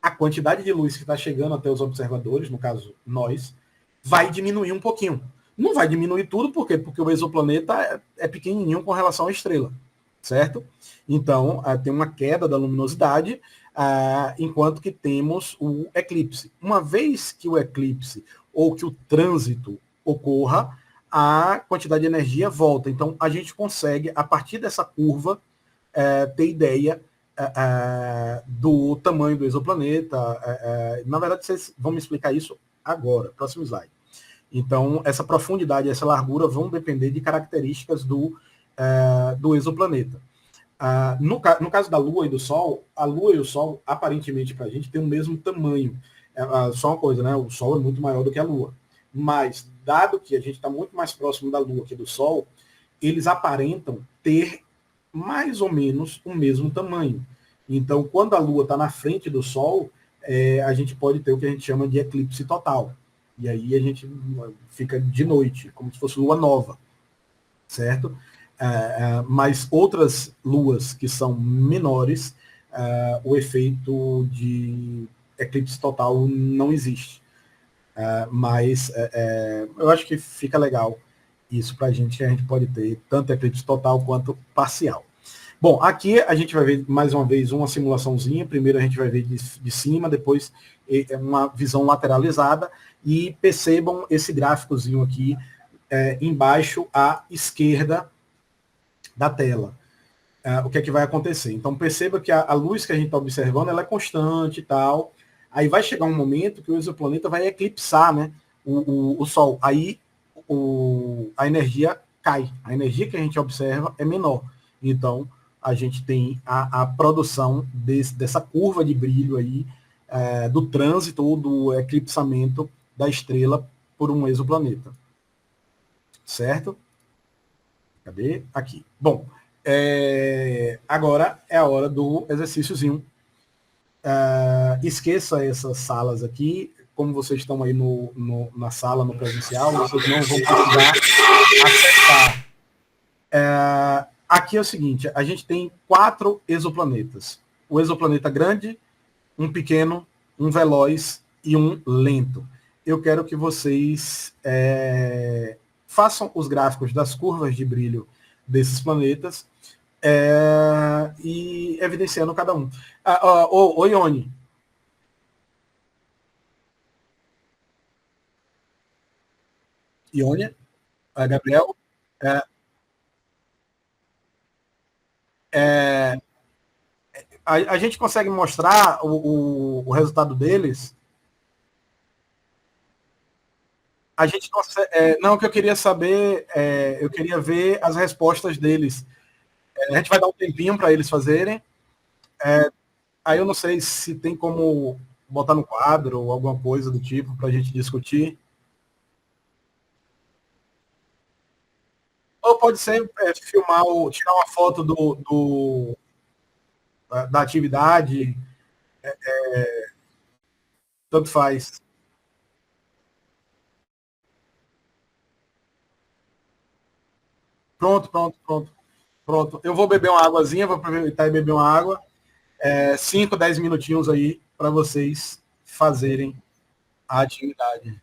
a quantidade de luz que está chegando até os observadores, no caso nós, vai diminuir um pouquinho. Não vai diminuir tudo, por quê? Porque o exoplaneta é pequenininho com relação à estrela, certo? Então, tem uma queda da luminosidade, enquanto que temos o eclipse. Uma vez que o eclipse ou que o trânsito ocorra, a quantidade de energia volta. Então, a gente consegue, a partir dessa curva, ter ideia do tamanho do exoplaneta. Na verdade, vocês vão me explicar isso agora, próximo slide. Então, essa profundidade e essa largura vão depender de características do exoplaneta. No caso da Lua e do Sol, a Lua e o Sol, aparentemente, para a gente, tem o mesmo tamanho. Só uma coisa, né? O Sol é muito maior do que a Lua. Mas, dado que a gente está muito mais próximo da Lua que do Sol, eles aparentam ter mais ou menos o mesmo tamanho. Então, quando a Lua está na frente do Sol, a gente pode ter o que a gente chama de eclipse total. E aí a gente fica de noite, como se fosse lua nova, certo? Mas outras luas que são menores, o efeito de eclipse total não existe. Mas eu acho que fica legal isso para a gente pode ter tanto eclipse total quanto parcial. Bom, aqui a gente vai ver mais uma vez uma simulaçãozinha. Primeiro a gente vai ver de cima, depois uma visão lateralizada. E percebam esse gráficozinho aqui embaixo à esquerda da tela. O que é que vai acontecer? Então perceba que a luz que a gente está observando ela é constante e tal. Aí vai chegar um momento que o exoplaneta vai eclipsar, né, o Sol. Aí a energia cai. A energia que a gente observa é menor. Então, a gente tem a produção dessa curva de brilho aí, do trânsito ou do eclipsamento da estrela por um exoplaneta. Certo? Cadê? Aqui. Bom, agora é a hora do exercíciozinho. Esqueça essas salas aqui. Como vocês estão aí na sala, no presencial, vocês não vão precisar acessar. Aqui é o seguinte, a gente tem 4 exoplanetas. O exoplaneta grande, um pequeno, um veloz e um lento. Eu quero que vocês façam os gráficos das curvas de brilho desses planetas e evidenciando cada um. Ô, Ione. Ione, Gabriel, é, é, a gente consegue mostrar o resultado deles. A gente consegue, não, o que eu queria saber, eu queria ver as respostas deles. A gente vai dar um tempinho para eles fazerem. Aí eu não sei se tem como botar no quadro ou alguma coisa do tipo para a gente discutir. Ou pode ser filmar, tirar uma foto da atividade, tanto faz. Pronto, pronto, pronto. Pronto. Eu vou beber uma águazinha, vou aproveitar e beber uma água. 5, 10 minutinhos aí para vocês fazerem a atividade.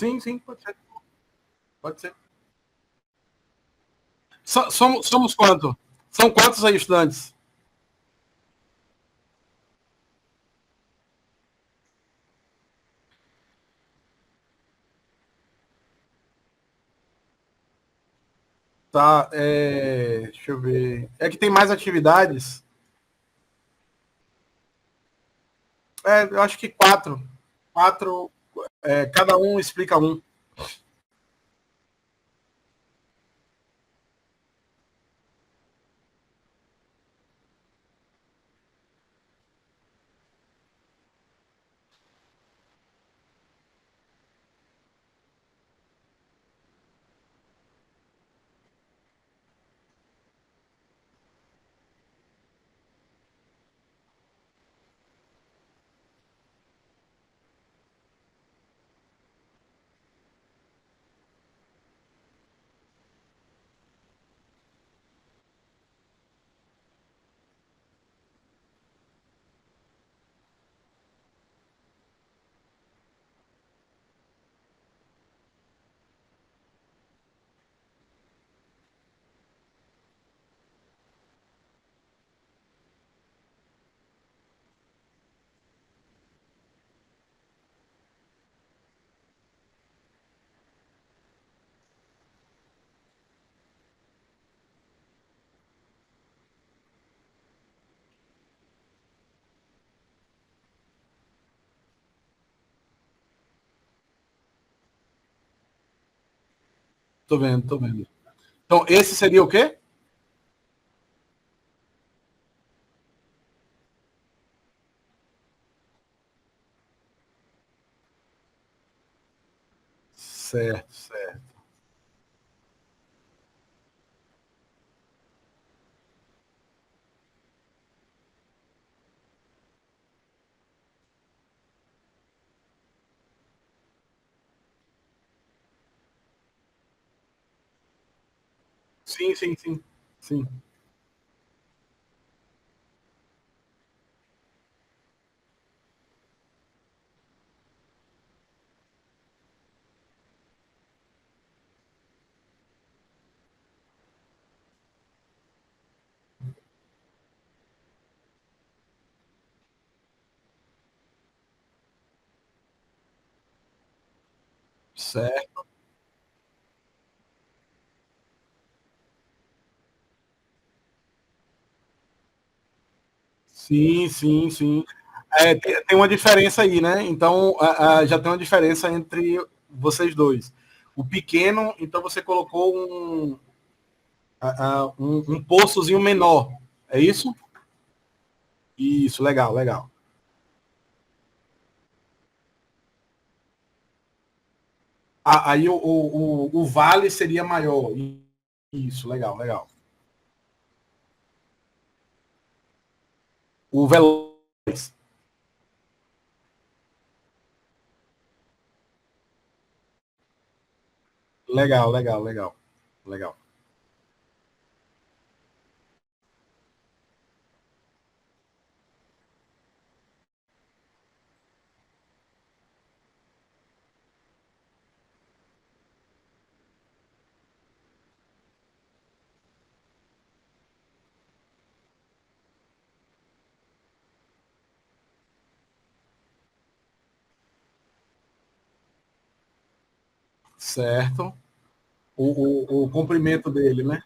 Sim, sim, pode ser. Pode ser. Somos quanto? São quantos aí estudantes? Tá, deixa eu ver. É que tem mais atividades. Eu acho que quatro. Quatro, cada um explica um. Tô vendo, tô vendo. Então, esse seria o quê? Certo, certo. Sim, sim, sim. Sim. Certo. Sim, sim, sim. Tem uma diferença aí, né? Então, já tem uma diferença entre vocês dois. O pequeno, então você colocou um poçozinho menor. É isso? Isso, legal, legal. Aí o vale seria maior. Isso, legal, legal. O veloz. Legal, legal, legal. Legal. Certo. O comprimento dele, né?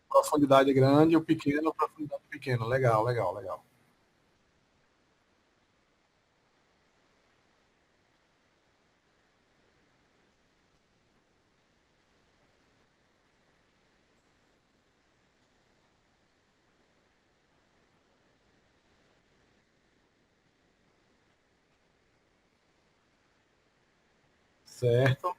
Profundidade grande, o pequeno, profundidade pequena. Legal, legal, legal. Certo.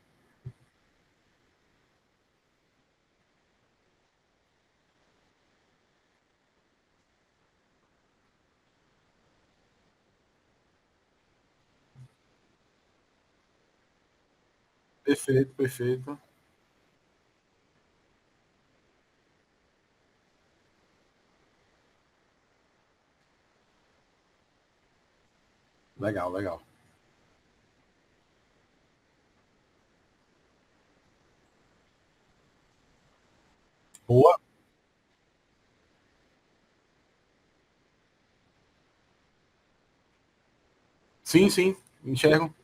Perfeito, perfeito. Legal, legal. Boa. Sim, sim, enxergo.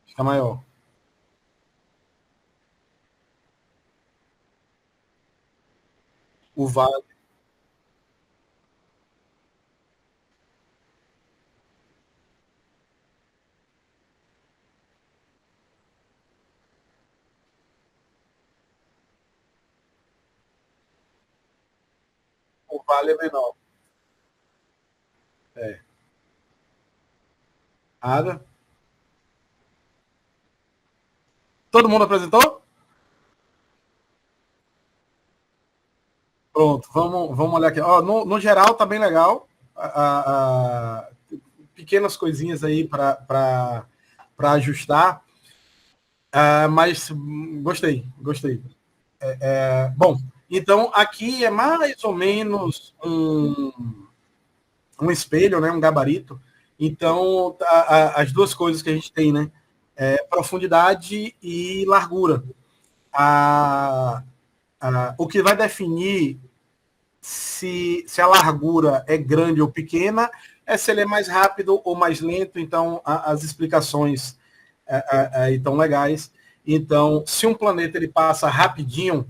Fica maior. O vale, o vale é menor. É. Ada. Todo mundo apresentou? Pronto, vamos olhar aqui. Ó, no geral tá bem legal. Pequenas coisinhas aí para ajustar, mas gostei, gostei. Bom, então aqui é mais ou menos um espelho, né, um gabarito. Então, as duas coisas que a gente tem, né? Profundidade e largura. A, o que vai definir se a largura é grande ou pequena é se ele é mais rápido ou mais lento. Então, as explicações estão legais. Então, se um planeta ele passa rapidinho,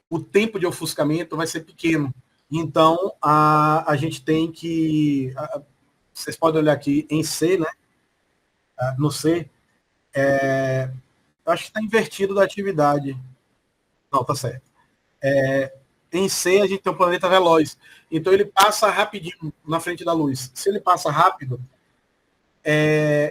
o tempo de ofuscamento vai ser pequeno. Então, a gente tem que. Vocês podem olhar aqui em C, né? No C, eu acho que está invertido da atividade. Não, tá certo. Em C, a gente tem um planeta veloz. Então, ele passa rapidinho na frente da luz. Se ele passa rápido,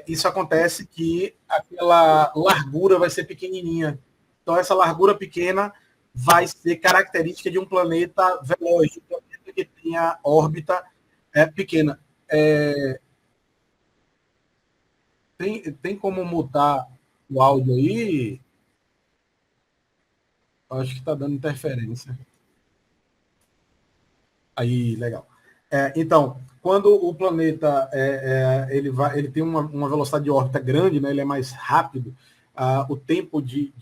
isso acontece que aquela largura vai ser pequenininha. Então, essa largura pequena vai ser característica de um planeta veloz, um planeta que tenha órbita pequena. Tem como mutar o áudio aí? Acho que está dando interferência. Aí, legal. Então, quando o planeta ele tem uma velocidade de órbita grande, né, ele é mais rápido, o tempo de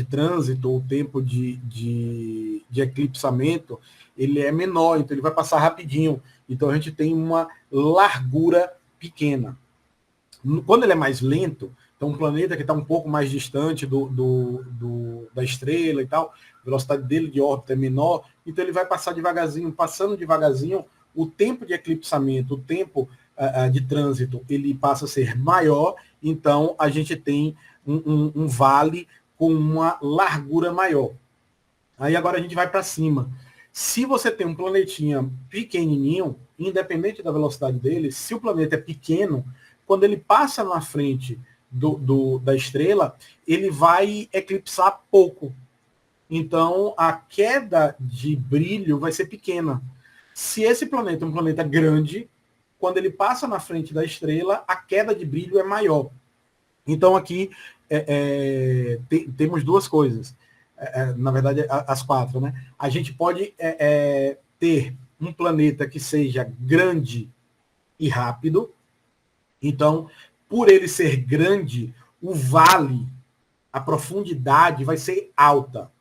trânsito, o tempo de eclipsamento, ele é menor, então ele vai passar rapidinho. Então a gente tem uma largura pequena. Quando ele é mais lento, então um planeta que está um pouco mais distante da estrela e tal, a velocidade dele de órbita é menor, então ele vai passar devagarzinho, passando devagarzinho, o tempo de eclipsamento, o tempo de trânsito, ele passa a ser maior, então a gente tem um vale com uma largura maior. Aí agora a gente vai para cima. Se você tem um planetinha pequenininho, independente da velocidade dele, se o planeta é pequeno, quando ele passa na frente da estrela, ele vai eclipsar pouco. Então, a queda de brilho vai ser pequena. Se esse planeta é um planeta grande, quando ele passa na frente da estrela, a queda de brilho é maior. Então, aqui temos duas coisas. Na verdade, as quatro, né? A gente pode ter um planeta que seja grande e rápido. Então, por ele ser grande, o vale, a profundidade vai ser alta.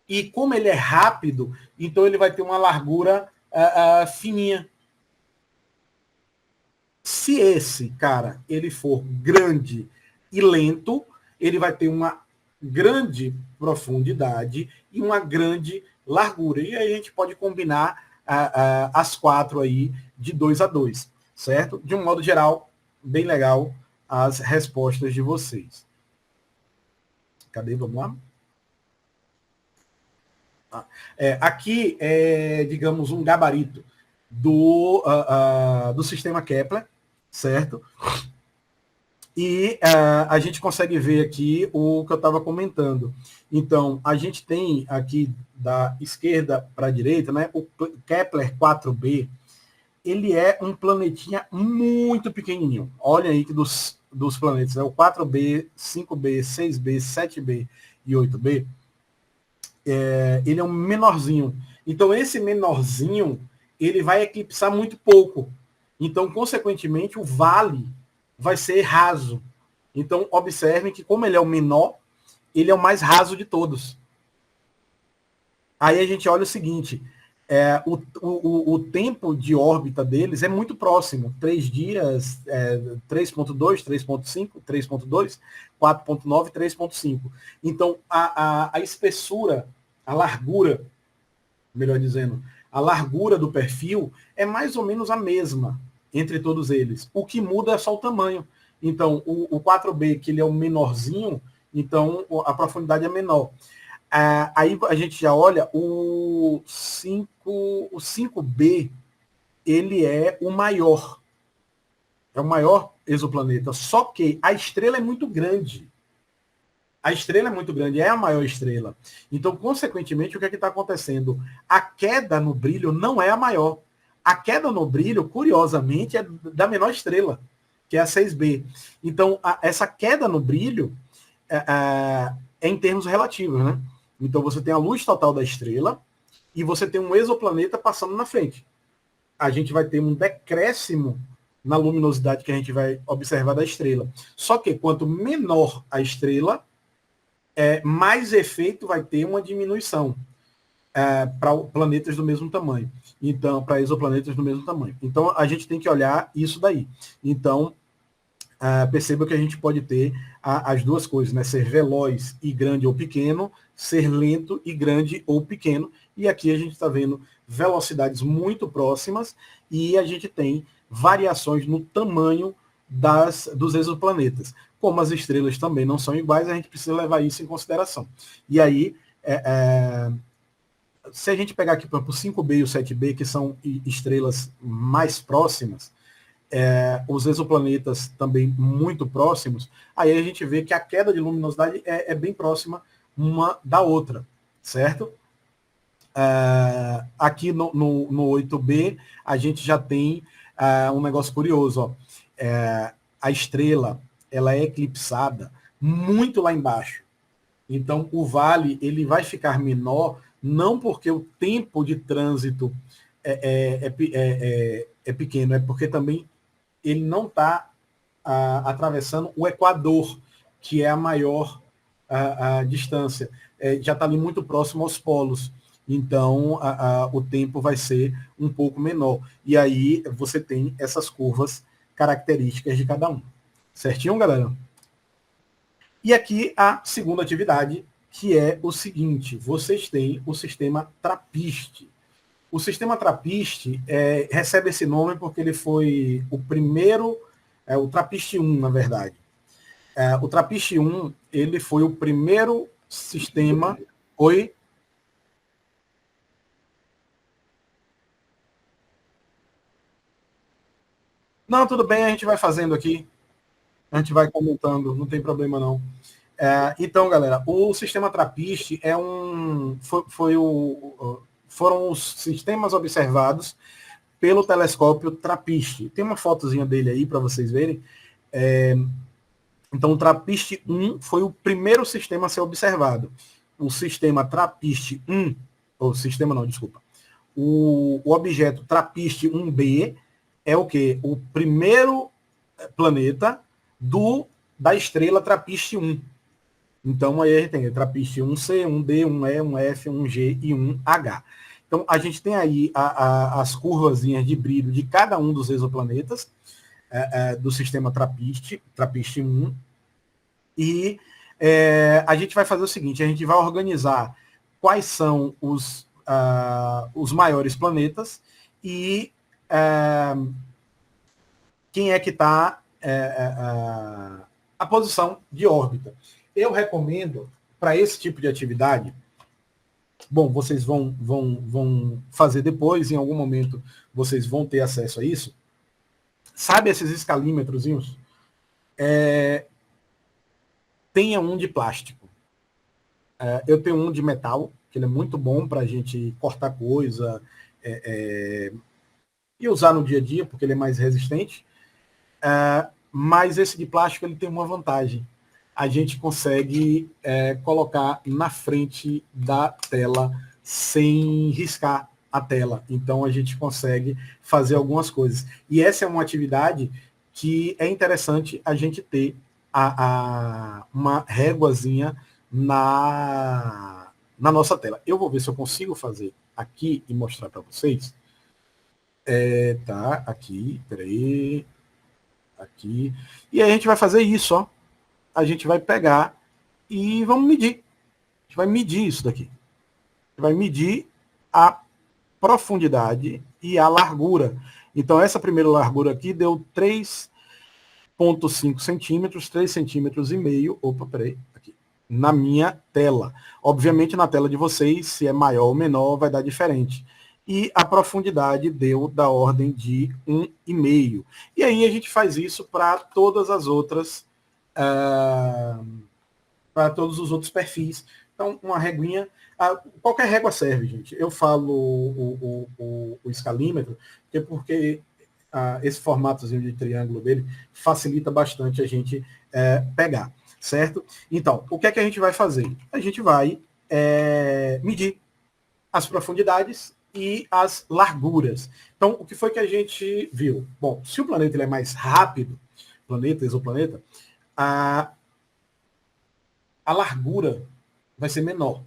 E como ele é rápido, então ele vai ter uma largura fininha. Se esse cara ele for grande e lento, ele vai ter uma grande profundidade e uma grande largura. E aí a gente pode combinar as quatro aí de 2 a 2, certo? De um modo geral, bem legal as respostas de vocês. Cadê? Vamos lá? Aqui é, digamos, um gabarito do sistema Kepler, certo? E a gente consegue ver aqui o que eu estava comentando. Então, a gente tem aqui da esquerda para a direita, né, o Kepler 4b, ele é um planetinha muito pequenininho. Olha aí que dos planetas, é o 4b, 5b, 6b, 7b e 8b, ele é um menorzinho. Então, esse menorzinho, ele vai eclipsar muito pouco. Então, consequentemente, o vale vai ser raso. Então, observem que, como ele é o menor, ele é o mais raso de todos. Aí a gente olha o seguinte, o tempo de órbita deles é muito próximo, 3 dias, 3.2, 3.5, 3.2, 4.9, 3.5. Então, a espessura, a largura, melhor dizendo, a largura do perfil é mais ou menos a mesma entre todos eles. O que muda é só o tamanho. Então, o 4B, que ele é o menorzinho, então a profundidade é menor. Aí a gente já olha o 5B, ele é o maior. É o maior exoplaneta. Só que a estrela é muito grande. A estrela é muito grande, é a maior estrela. Então, consequentemente, o que é que está acontecendo? A queda no brilho não é a maior. A queda no brilho, curiosamente, é da menor estrela, que é a 6B. Então, essa queda no brilho é em termos relativos, né? Então, você tem a luz total da estrela e você tem um exoplaneta passando na frente. A gente vai ter um decréscimo na luminosidade que a gente vai observar da estrela. Só que quanto menor a estrela, mais efeito vai ter uma diminuição para planetas do mesmo tamanho. Então, para exoplanetas do mesmo tamanho. Então, a gente tem que olhar isso daí. Então, perceba que a gente pode ter as duas coisas, né? Ser veloz e grande ou pequeno, ser lento e grande ou pequeno. E aqui a gente está vendo velocidades muito próximas e a gente tem variações no tamanho dos exoplanetas. Como as estrelas também não são iguais, a gente precisa levar isso em consideração. E aí, se a gente pegar aqui para o 5B e o 7B, que são estrelas mais próximas, os exoplanetas também muito próximos, aí a gente vê que a queda de luminosidade é bem próxima uma da outra, certo? Aqui no 8B, a gente já tem um negócio curioso. Ó. A estrela ela é eclipsada muito lá embaixo. Então, o vale ele vai ficar menor, não porque o tempo de trânsito é pequeno, é porque também ele não está atravessando o Equador, que é a maior a distância. Já está ali muito próximo aos polos. Então, o tempo vai ser um pouco menor. E aí você tem essas curvas características de cada um. Certinho, galera? E aqui a segunda atividade, que é o seguinte: vocês têm o sistema TRAPPIST. O sistema TRAPPIST recebe esse nome porque ele foi o primeiro, o TRAPPIST-1, na verdade. O TRAPPIST-1, ele foi o primeiro sistema... Oi? Não, tudo bem, a gente vai fazendo aqui. A gente vai comentando, não tem problema não. Então, galera, o sistema TRAPPIST foram os sistemas observados pelo telescópio TRAPPIST. Tem uma fotozinha dele aí para vocês verem. Então, o TRAPPIST-1 foi o primeiro sistema a ser observado. O sistema TRAPPIST-1, ou sistema não, desculpa. O objeto TRAPPIST-1b é o quê? O primeiro planeta da estrela TRAPPIST-1. Então, aí a gente tem TRAPPIST-1c, 1d, 1e, 1f, 1g e 1h. Então, a gente tem aí as curvazinhas de brilho de cada um dos exoplanetas do sistema TRAPPIST-1. E a gente vai fazer o seguinte, a gente vai organizar quais são os maiores planetas e quem é que está a posição de órbita. Eu recomendo, para esse tipo de atividade, bom, vocês vão fazer depois, em algum momento vocês vão ter acesso a isso. Sabe esses escalímetrozinhos? tenha um de plástico. Eu tenho um de metal, que ele é muito bom para a gente cortar coisa e usar no dia a dia, porque ele é mais resistente. Mas esse de plástico ele tem uma vantagem. A gente consegue colocar na frente da tela sem riscar a tela. Então a gente consegue fazer algumas coisas. E essa é uma atividade que é interessante a gente ter uma réguazinha na nossa tela. Eu vou ver se eu consigo fazer aqui e mostrar para vocês. Tá, aqui, peraí. Aqui. E aí a gente vai fazer isso, ó. A gente vai pegar e vamos medir. A gente vai medir isso daqui. A gente vai medir a profundidade e a largura. Então, essa primeira largura aqui deu 3,5 centímetros, 3,5 centímetros. Opa, peraí, aqui. Na minha tela. Obviamente, na tela de vocês, se é maior ou menor, vai dar diferente. E a profundidade deu da ordem de 1,5. E aí a gente faz isso para todas as outras, para todos os outros perfis. Então, uma reguinha, qualquer régua serve, gente. Eu falo o escalímetro, porque esse formatozinho de triângulo dele facilita bastante a gente pegar, certo? Então, o que é que a gente vai fazer? A gente vai medir as profundidades e as larguras. Então, o que foi que a gente viu? Bom, se o planeta ele é mais rápido, planeta, exoplaneta, a largura vai ser menor.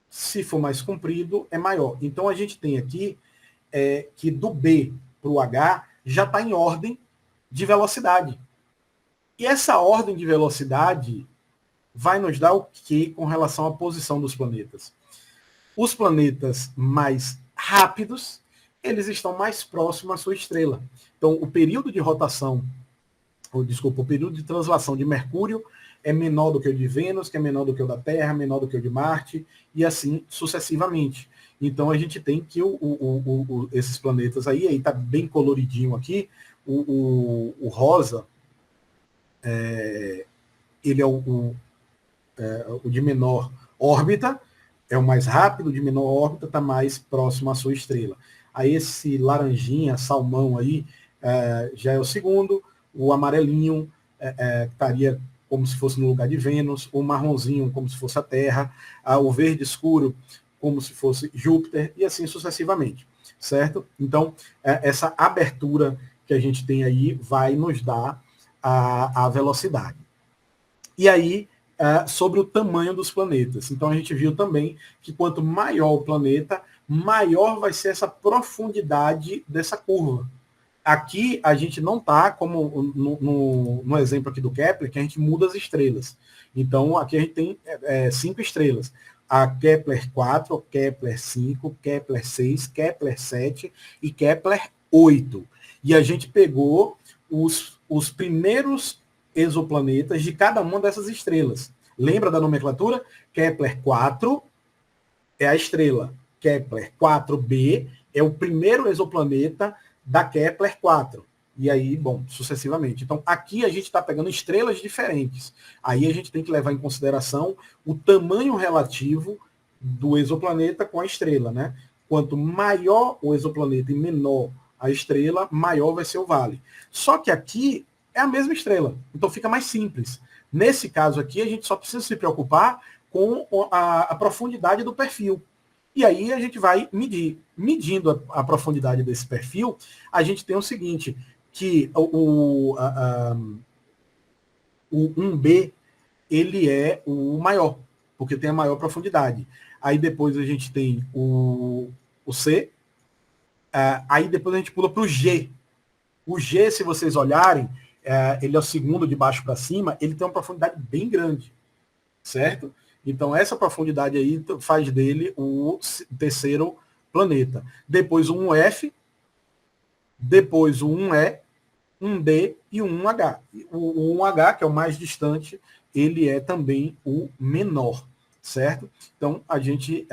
Se for mais comprido, é maior. Então, a gente tem aqui que do B para o H já está em ordem de velocidade. E essa ordem de velocidade vai nos dar o que com relação à posição dos planetas? Os planetas mais rápidos, eles estão mais próximos à sua estrela. Então, o período de rotação, o período de translação de Mercúrio é menor do que o de Vênus, que é menor do que o da Terra, menor do que o de Marte, e assim sucessivamente. Então, a gente tem que esses planetas aí está bem coloridinho aqui, o rosa, ele é o de menor órbita, é o mais rápido, de menor órbita, está mais próximo à sua estrela. Aí esse laranjinha, salmão aí, já é o segundo, o amarelinho estaria como se fosse no lugar de Vênus, o marronzinho como se fosse a Terra, o verde escuro como se fosse Júpiter, e assim sucessivamente, certo? Então, essa abertura que a gente tem aí vai nos dar a velocidade. E aí, sobre o tamanho dos planetas. Então a gente viu também que quanto maior o planeta, maior vai ser essa profundidade dessa curva. Aqui a gente não está, como no exemplo aqui do Kepler, que a gente muda as estrelas. Então aqui a gente tem 5 estrelas. A Kepler 4, Kepler 5, Kepler 6, Kepler 7 e Kepler 8. E a gente pegou os primeiros exoplanetas de cada uma dessas estrelas. Lembra da nomenclatura? Kepler 4 é a estrela. Kepler 4b é o primeiro exoplaneta da Kepler 4. E aí, bom, sucessivamente. Então, aqui a gente está pegando estrelas diferentes. Aí a gente tem que levar em consideração o tamanho relativo do exoplaneta com a estrela, né? Quanto maior o exoplaneta e menor a estrela, maior vai ser o vale. Só que aqui é a mesma estrela, então fica mais simples. Nesse caso aqui, a gente só precisa se preocupar com a profundidade do perfil. E aí a gente vai medir. Medindo a profundidade desse perfil, a gente tem o seguinte, que o 1B, ele é o maior, porque tem a maior profundidade. Aí depois a gente tem o C, aí depois a gente pula para o G. O G, se vocês olharem, ele é o segundo de baixo para cima, ele tem uma profundidade bem grande, certo? Então essa profundidade aí faz dele o terceiro planeta. Depois o 1F, depois o 1E, 1D e o 1H. O 1H, que é o mais distante, ele é também o menor, certo? Então a gente,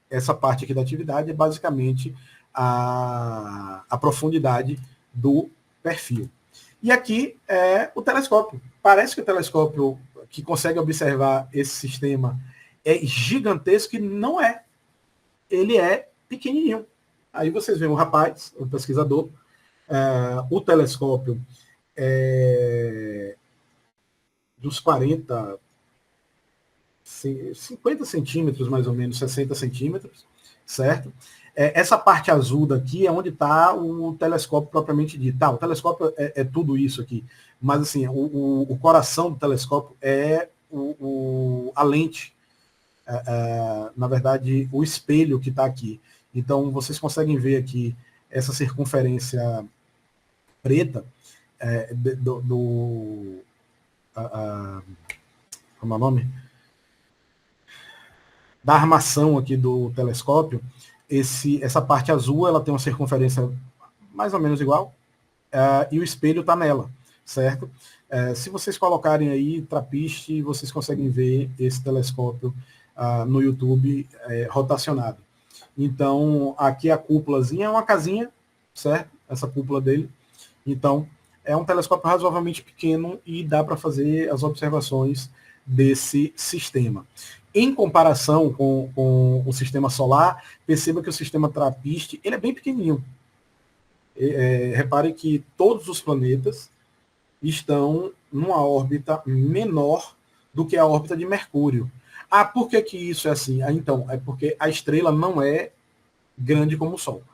essa parte aqui da atividade é basicamente a profundidade do perfil. E aqui é o telescópio. Parece que o telescópio que consegue observar esse sistema é gigantesco, e não é. Ele é pequenininho. Aí vocês veem o rapaz, o pesquisador, o telescópio dos 40, 50 centímetros, mais ou menos, 60 centímetros, certo? Essa parte azul daqui é onde está o telescópio propriamente dito. Tá, o telescópio é tudo isso aqui, mas assim, o coração do telescópio é a lente, na verdade, o espelho que está aqui. Então, vocês conseguem ver aqui essa circunferência preta como é o nome? Da armação aqui do telescópio. Essa parte azul, ela tem uma circunferência mais ou menos igual, e o espelho está nela, certo? Se vocês colocarem aí Trappist, vocês conseguem ver esse telescópio no YouTube rotacionado. Então, aqui a cúpulazinha é uma casinha, certo? Essa cúpula dele. Então, é um telescópio razoavelmente pequeno e dá para fazer as observações desse sistema. Em comparação com o sistema solar, perceba que o sistema Trappist ele é bem pequenininho. Repare que todos os planetas estão numa órbita menor do que a órbita de Mercúrio. Por que isso é assim? Então, é porque a estrela não é grande como o Sol.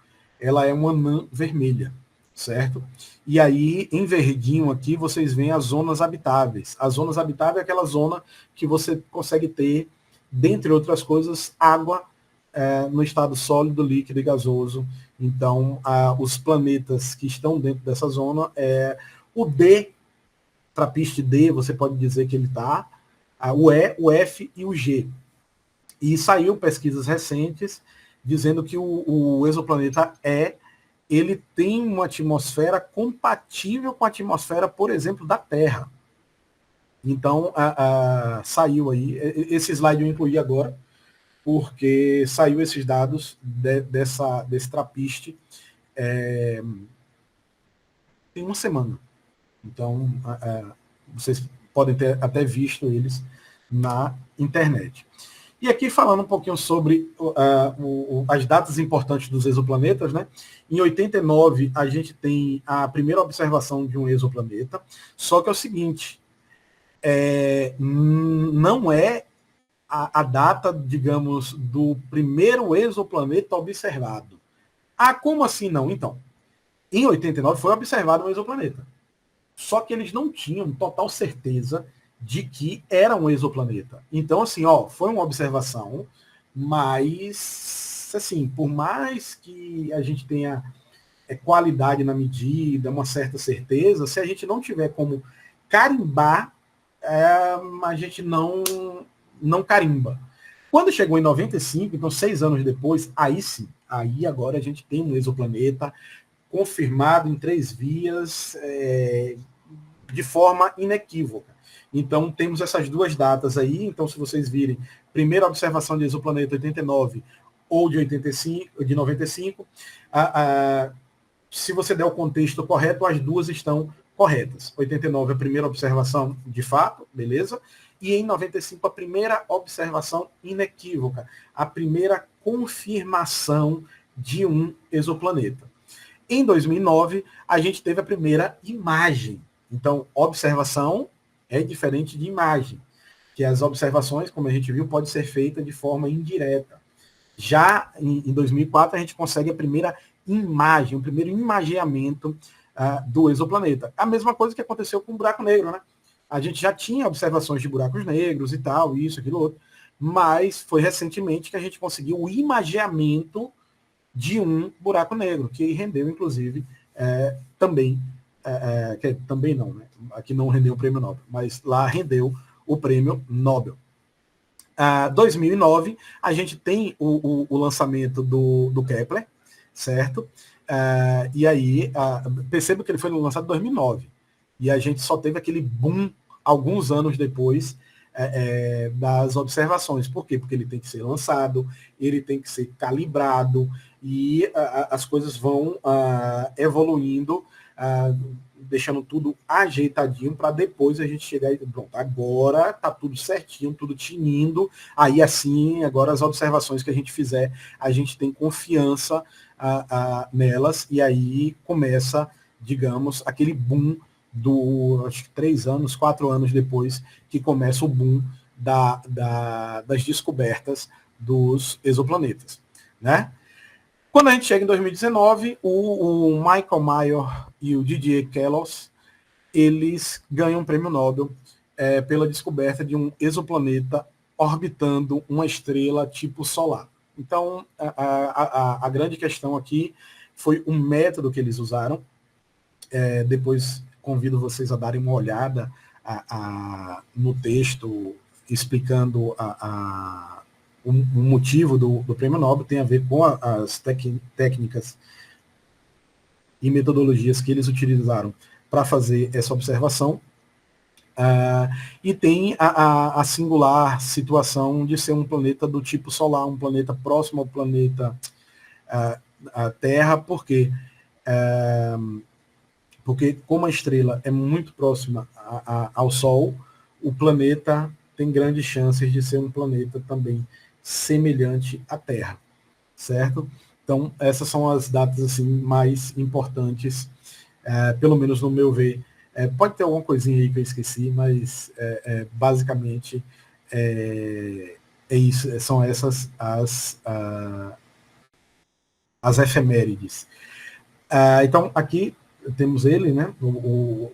Ela é uma anã vermelha, certo? E aí, em verdinho aqui, vocês veem as zonas habitáveis. A zona habitável é aquela zona que você consegue ter, dentre outras coisas, água no estado sólido, líquido e gasoso. Então, os planetas que estão dentro dessa zona, o D, Trappist D, você pode dizer que ele está, o E, o F e o G. E saiu pesquisas recentes dizendo que o exoplaneta ele tem uma atmosfera compatível com a atmosfera, por exemplo, da Terra. Então, saiu aí, esse slide eu incluí agora, porque saiu esses dados desse Trappist tem uma semana. Então, vocês podem ter até visto eles na internet. E aqui falando um pouquinho sobre as datas importantes dos exoplanetas, né? Em 89, a gente tem a primeira observação de um exoplaneta, só que é o seguinte, não é a data, digamos, do primeiro exoplaneta observado. Como assim não? Então, em 89 foi observado um exoplaneta. Só que eles não tinham total certeza de que era um exoplaneta. Então, assim, foi uma observação, mas, assim, por mais que a gente tenha qualidade na medida, uma certa certeza, se a gente não tiver como carimbar, a gente não carimba. Quando chegou em 95, então 6 anos depois, aí sim, aí agora a gente tem um exoplaneta confirmado em 3 vias, de forma inequívoca. Então, temos essas duas datas aí. Então, se vocês virem, primeira observação de exoplaneta 89 ou de 85, de 95, se você der o contexto correto, as duas estão corretas. 89 a primeira observação de fato, beleza? E em 95 a primeira observação inequívoca, a primeira confirmação de um exoplaneta. Em 2009, a gente teve a primeira imagem. Então, observação é diferente de imagem, que as observações, como a gente viu, pode ser feita de forma indireta. Já em 2004, a gente consegue a primeira imagem, o primeiro imageamento do exoplaneta. A mesma coisa que aconteceu com o buraco negro, né? A gente já tinha observações de buracos negros e tal, isso, aquilo, outro, mas foi recentemente que a gente conseguiu o imageamento de um buraco negro, que rendeu, inclusive, também, que também não, né? Aqui não rendeu o prêmio Nobel, mas lá rendeu o prêmio Nobel. 2009, a gente tem o lançamento do Kepler, certo? E aí, perceba que ele foi lançado em 2009, e a gente só teve aquele boom alguns anos depois das observações. Por quê? Porque ele tem que ser lançado, ele tem que ser calibrado, e as coisas vão evoluindo deixando tudo ajeitadinho para depois a gente chegar e pronto, agora tá tudo certinho, tudo tinindo, aí assim, agora as observações que a gente fizer, a gente tem confiança nelas, e aí começa, digamos, aquele boom acho que 3 anos, 4 anos depois, que começa o boom das descobertas dos exoplanetas, né? Quando a gente chega em 2019, o Michael Mayer e o Didier Queloz, eles ganham um prêmio Nobel pela descoberta de um exoplaneta orbitando uma estrela tipo solar. Então, a grande questão aqui foi o método que eles usaram. Depois convido vocês a darem uma olhada no texto explicando o motivo do prêmio Nobel, tem a ver com as técnicas e metodologias que eles utilizaram para fazer essa observação. E tem a singular situação de ser um planeta do tipo solar, um planeta próximo ao planeta a Terra, porque como a estrela é muito próxima ao Sol, o planeta tem grandes chances de ser um planeta também semelhante à Terra, certo? Então, essas são as datas assim mais importantes, pelo menos no meu ver. Pode ter alguma coisinha aí que eu esqueci, mas basicamente é isso, são essas as efemérides. Então, aqui temos ele, né?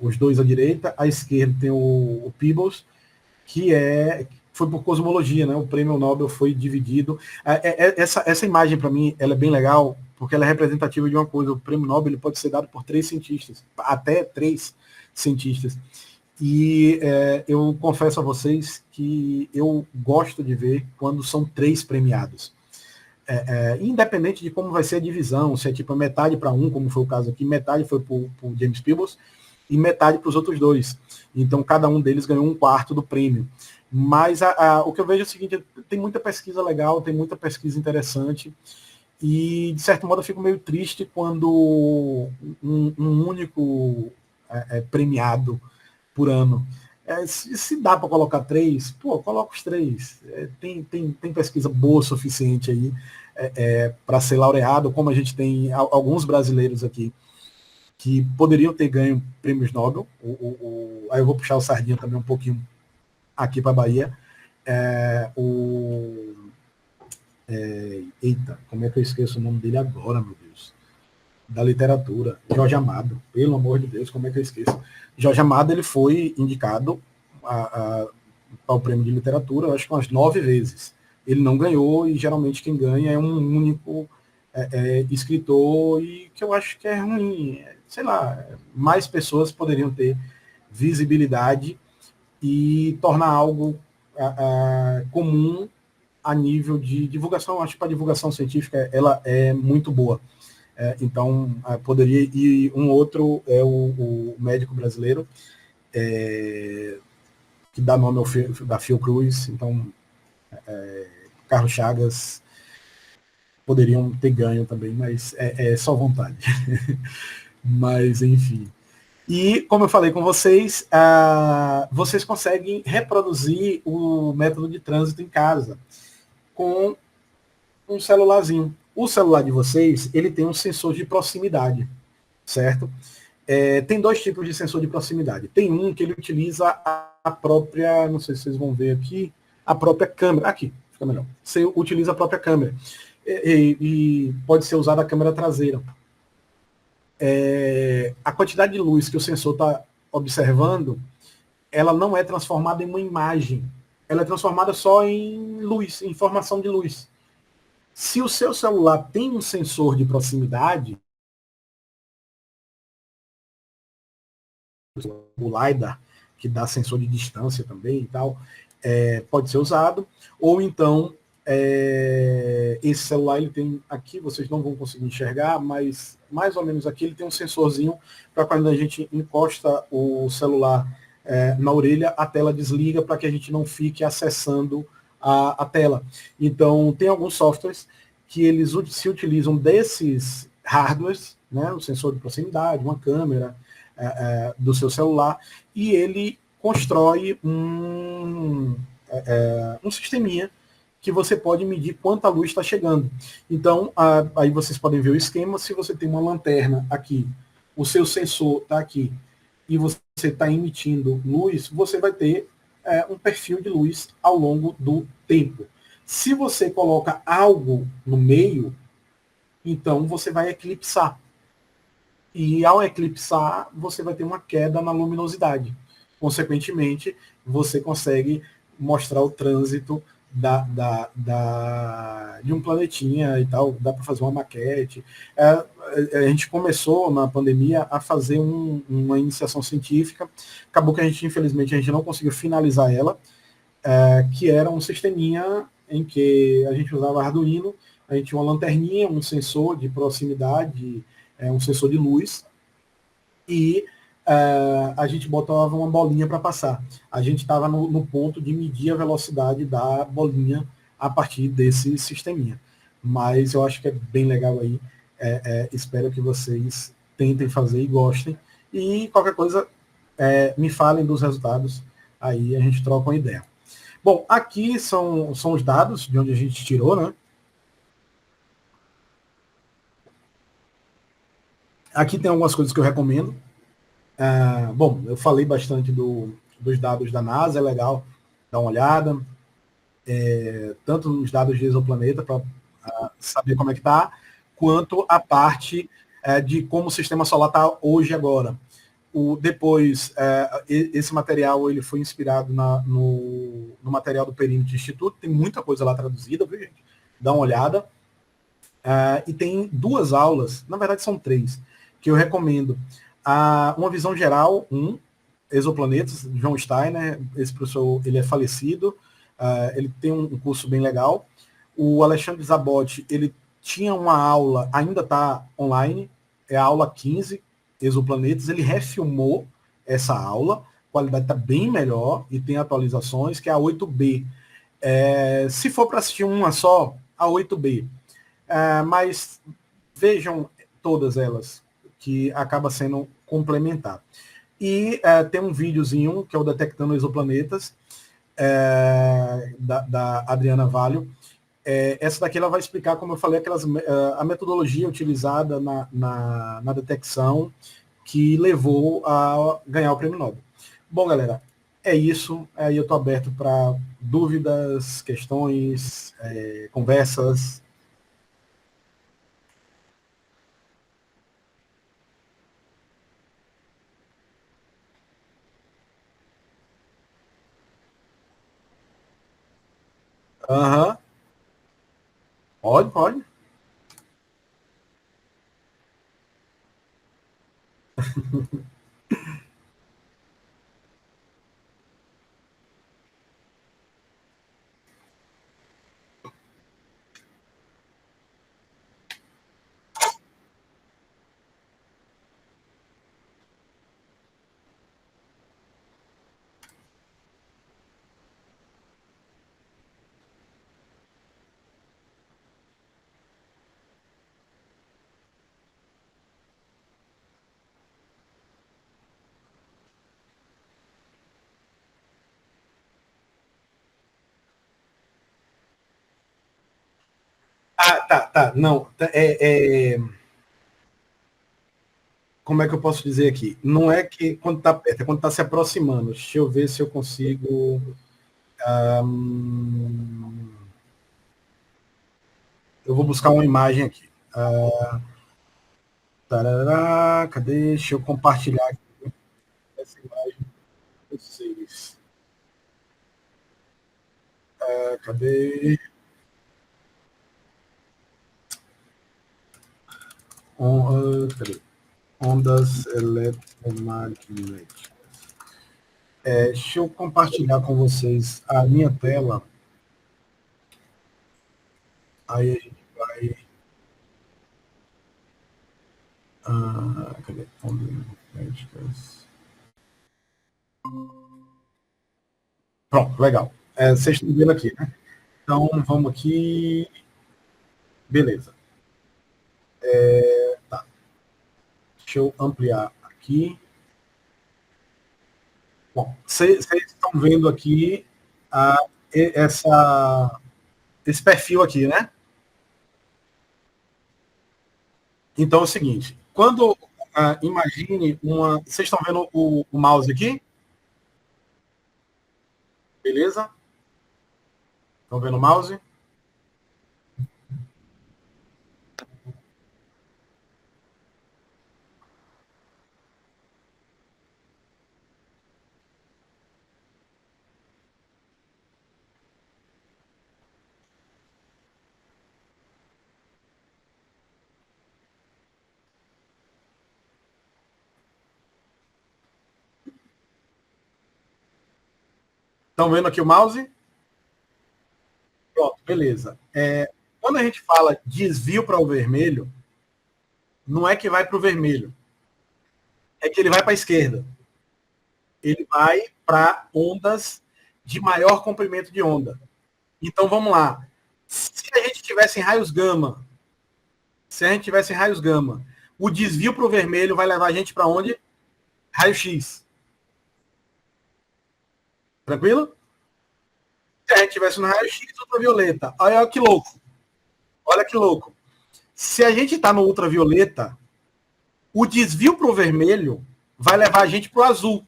Os dois à direita, à esquerda tem o Peebles, que foi por cosmologia, né? O prêmio Nobel foi dividido. Essa imagem, para mim, ela é bem legal, porque ela é representativa de uma coisa. O prêmio Nobel ele pode ser dado por 3 cientistas, até 3 cientistas. E eu confesso a vocês que eu gosto de ver quando são 3 premiados. Independente de como vai ser a divisão, se é tipo metade para um, como foi o caso aqui, metade foi para o James Peebles e metade para os outros 2. Então, cada um deles ganhou 1/4 do prêmio. Mas o que eu vejo é o seguinte, tem muita pesquisa legal, tem muita pesquisa interessante, e, de certo modo, eu fico meio triste quando um único premiado por ano. Se dá para colocar 3, coloca os 3. Tem pesquisa boa o suficiente aí para ser laureado, como a gente tem alguns brasileiros aqui que poderiam ter ganho prêmios Nobel. Aí eu vou puxar o sardinha também um pouquinho aqui para a Bahia. Eita, como é que eu esqueço o nome dele agora, meu Deus? Da literatura, Jorge Amado. Pelo amor de Deus, como é que eu esqueço? Jorge Amado, ele foi indicado ao prêmio de literatura, acho que umas 9 vezes. Ele não ganhou, e geralmente quem ganha é um único escritor, e que eu acho que é ruim. Sei lá, mais pessoas poderiam ter visibilidade e tornar algo comum a nível de divulgação. Acho que a divulgação científica ela é muito boa. Então, poderia, e um outro é o médico brasileiro, que dá nome da Fiocruz. Então, Carlos Chagas poderiam ter ganho também, mas é só vontade. Mas, enfim. E, como eu falei com vocês, vocês conseguem reproduzir o método de trânsito em casa com um celularzinho. O celular de vocês, ele tem um sensor de proximidade, certo? Tem 2 tipos de sensor de proximidade. Tem um que ele utiliza a própria, não sei se vocês vão ver aqui, a própria câmera. Aqui, fica melhor. Você utiliza a própria câmera. E pode ser usada a câmera traseira. A quantidade de luz que o sensor está observando, ela não é transformada em uma imagem. Ela é transformada só em luz, em informação de luz. Se o seu celular tem um sensor de proximidade, o LiDAR, que dá sensor de distância também e tal, pode ser usado. Ou então, esse celular, ele tem aqui, vocês não vão conseguir enxergar, mas mais ou menos aqui ele tem um sensorzinho para quando a gente encosta o celular na orelha, a tela desliga para que a gente não fique acessando a tela. Então, tem alguns softwares que eles se utilizam desses hardwares, né, um sensor de proximidade, uma câmera, do seu celular, e ele constrói um sisteminha que você pode medir quanta luz está chegando. Então, aí vocês podem ver o esquema. Se você tem uma lanterna aqui, o seu sensor está aqui, e você está emitindo luz, você vai ter um perfil de luz ao longo do tempo. Se você coloca algo no meio, então você vai eclipsar. E ao eclipsar, você vai ter uma queda na luminosidade. Consequentemente, você consegue mostrar o trânsito de um planetinha e tal, dá para fazer uma maquete. A gente começou na pandemia a fazer uma iniciação científica, acabou que infelizmente, a gente não conseguiu finalizar ela, que era um sisteminha em que a gente usava Arduino, a gente tinha uma lanterninha, um sensor de proximidade, um sensor de luz, e a gente botava uma bolinha para passar. A gente estava no ponto de medir a velocidade da bolinha a partir desse sisteminha. Mas eu acho que é bem legal aí. Espero que vocês tentem fazer e gostem. E qualquer coisa, me falem dos resultados, aí a gente troca uma ideia. Bom, aqui são os dados de onde a gente tirou, né? Aqui tem algumas coisas que eu recomendo. Bom, eu falei bastante dos dados da NASA, é legal dar uma olhada. Tanto nos dados de exoplaneta, para saber como é que está, quanto a parte de como o sistema solar está hoje agora. Depois, esse material ele foi inspirado no material do Perímetro Instituto, tem muita coisa lá traduzida, viu, gente? Dá uma olhada. E tem 2 aulas, na verdade são 3, que eu recomendo. Uma visão geral, exoplanetas, John Steiner, esse professor ele é falecido, ele tem um curso bem legal. O Alexandre Zabotti, ele tinha uma aula, ainda está online, é a aula 15, exoplanetas, ele refilmou essa aula, a qualidade está bem melhor e tem atualizações, que é a 8B. Se for para assistir uma só, a 8B. Mas vejam todas elas, que acaba sendo complementar. E tem um videozinho, que é o Detectando Exoplanetas, da Adriana Valho. Essa daqui ela vai explicar, como eu falei, a metodologia utilizada na detecção que levou a ganhar o Prêmio Nobel. Bom, galera, é isso. Aí eu estou aberto para dúvidas, questões, conversas. Aham. Pode, pode. Tá. Não, como é que eu posso dizer aqui? Não é que quando está perto, é quando está se aproximando. Deixa eu ver se eu consigo. Eu vou buscar uma imagem aqui. Tarará, cadê? Deixa eu compartilhar aqui essa imagem com vocês. Cadê? Cadê? Ondas eletromagnéticas. Deixa eu compartilhar com vocês a minha tela. Aí a gente vai. Cadê? Ondas magnéticas. Pronto, legal. Vocês estão vendo aqui, né? Então, vamos aqui. Beleza. Tá. Deixa eu ampliar aqui. Bom, vocês estão vendo aqui esse perfil aqui, né? Então é o seguinte, quando imagine uma. Vocês estão vendo o mouse aqui? Beleza? Estão vendo o mouse? Estão vendo aqui o mouse? Pronto, beleza. Quando a gente fala desvio para o vermelho, não é que vai para o vermelho, é que ele vai para a esquerda. Ele vai para ondas de maior comprimento de onda. Então vamos lá. Se a gente tivesse em raios gama, o desvio para o vermelho vai levar a gente para onde? Raio X. Tranquilo? Se a gente tivesse no raio X, ultravioleta. Olha que louco. Olha que louco. Se a gente está no ultravioleta, o desvio para o vermelho vai levar a gente para o azul.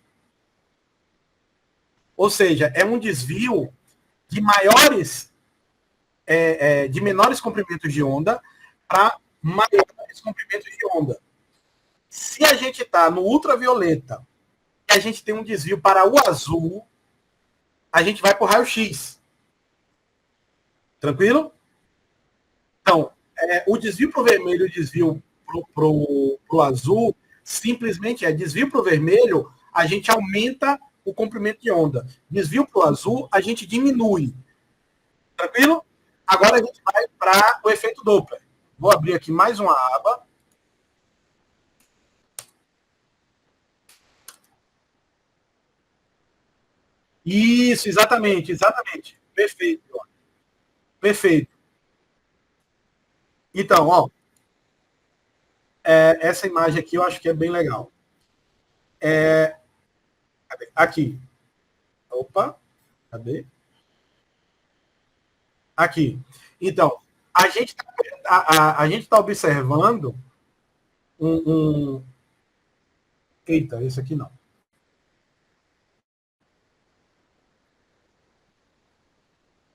Ou seja, é um desvio de de menores comprimentos de onda para maiores comprimentos de onda. Se a gente está no ultravioleta e a gente tem um desvio para o azul, a gente vai para o raio-x. Tranquilo? Então, o desvio para o vermelho e o desvio para o azul simplesmente é desvio para o vermelho, a gente aumenta o comprimento de onda. Desvio para o azul, a gente diminui. Tranquilo? Agora a gente vai para o efeito Doppler. Vou abrir aqui mais uma aba. Isso, exatamente, exatamente. Perfeito. Perfeito. Então, ó, essa imagem aqui eu acho que é bem legal. Aqui. Opa, cadê? Aqui. Então, a gente está observando um. Eita, esse aqui não.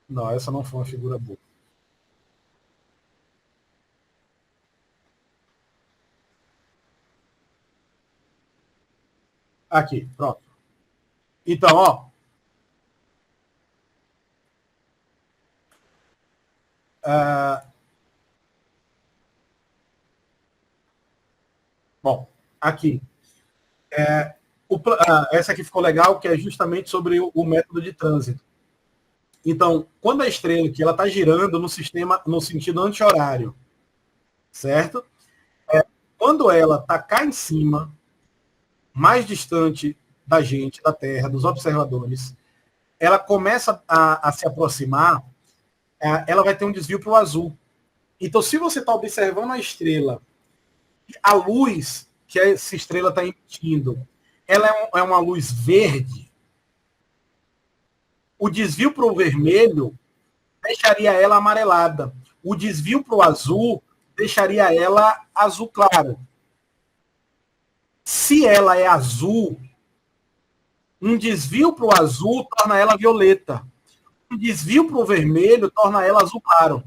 Não, essa não foi uma figura boa. Aqui, pronto. Então, ó. Bom, aqui. Essa aqui ficou legal, que é justamente sobre o método de trânsito. Então, quando a estrela aqui ela está girando no sistema no sentido anti-horário, certo? Quando ela está cá em cima, mais distante da gente, da Terra, dos observadores, ela começa a se aproximar, ela vai ter um desvio para o azul. Então, se você está observando a estrela, a luz que essa estrela está emitindo, ela é uma luz verde, o desvio para o vermelho deixaria ela amarelada. O desvio para o azul deixaria ela azul claro. Se ela é azul, um desvio para o azul torna ela violeta. Um desvio para o vermelho torna ela azul claro.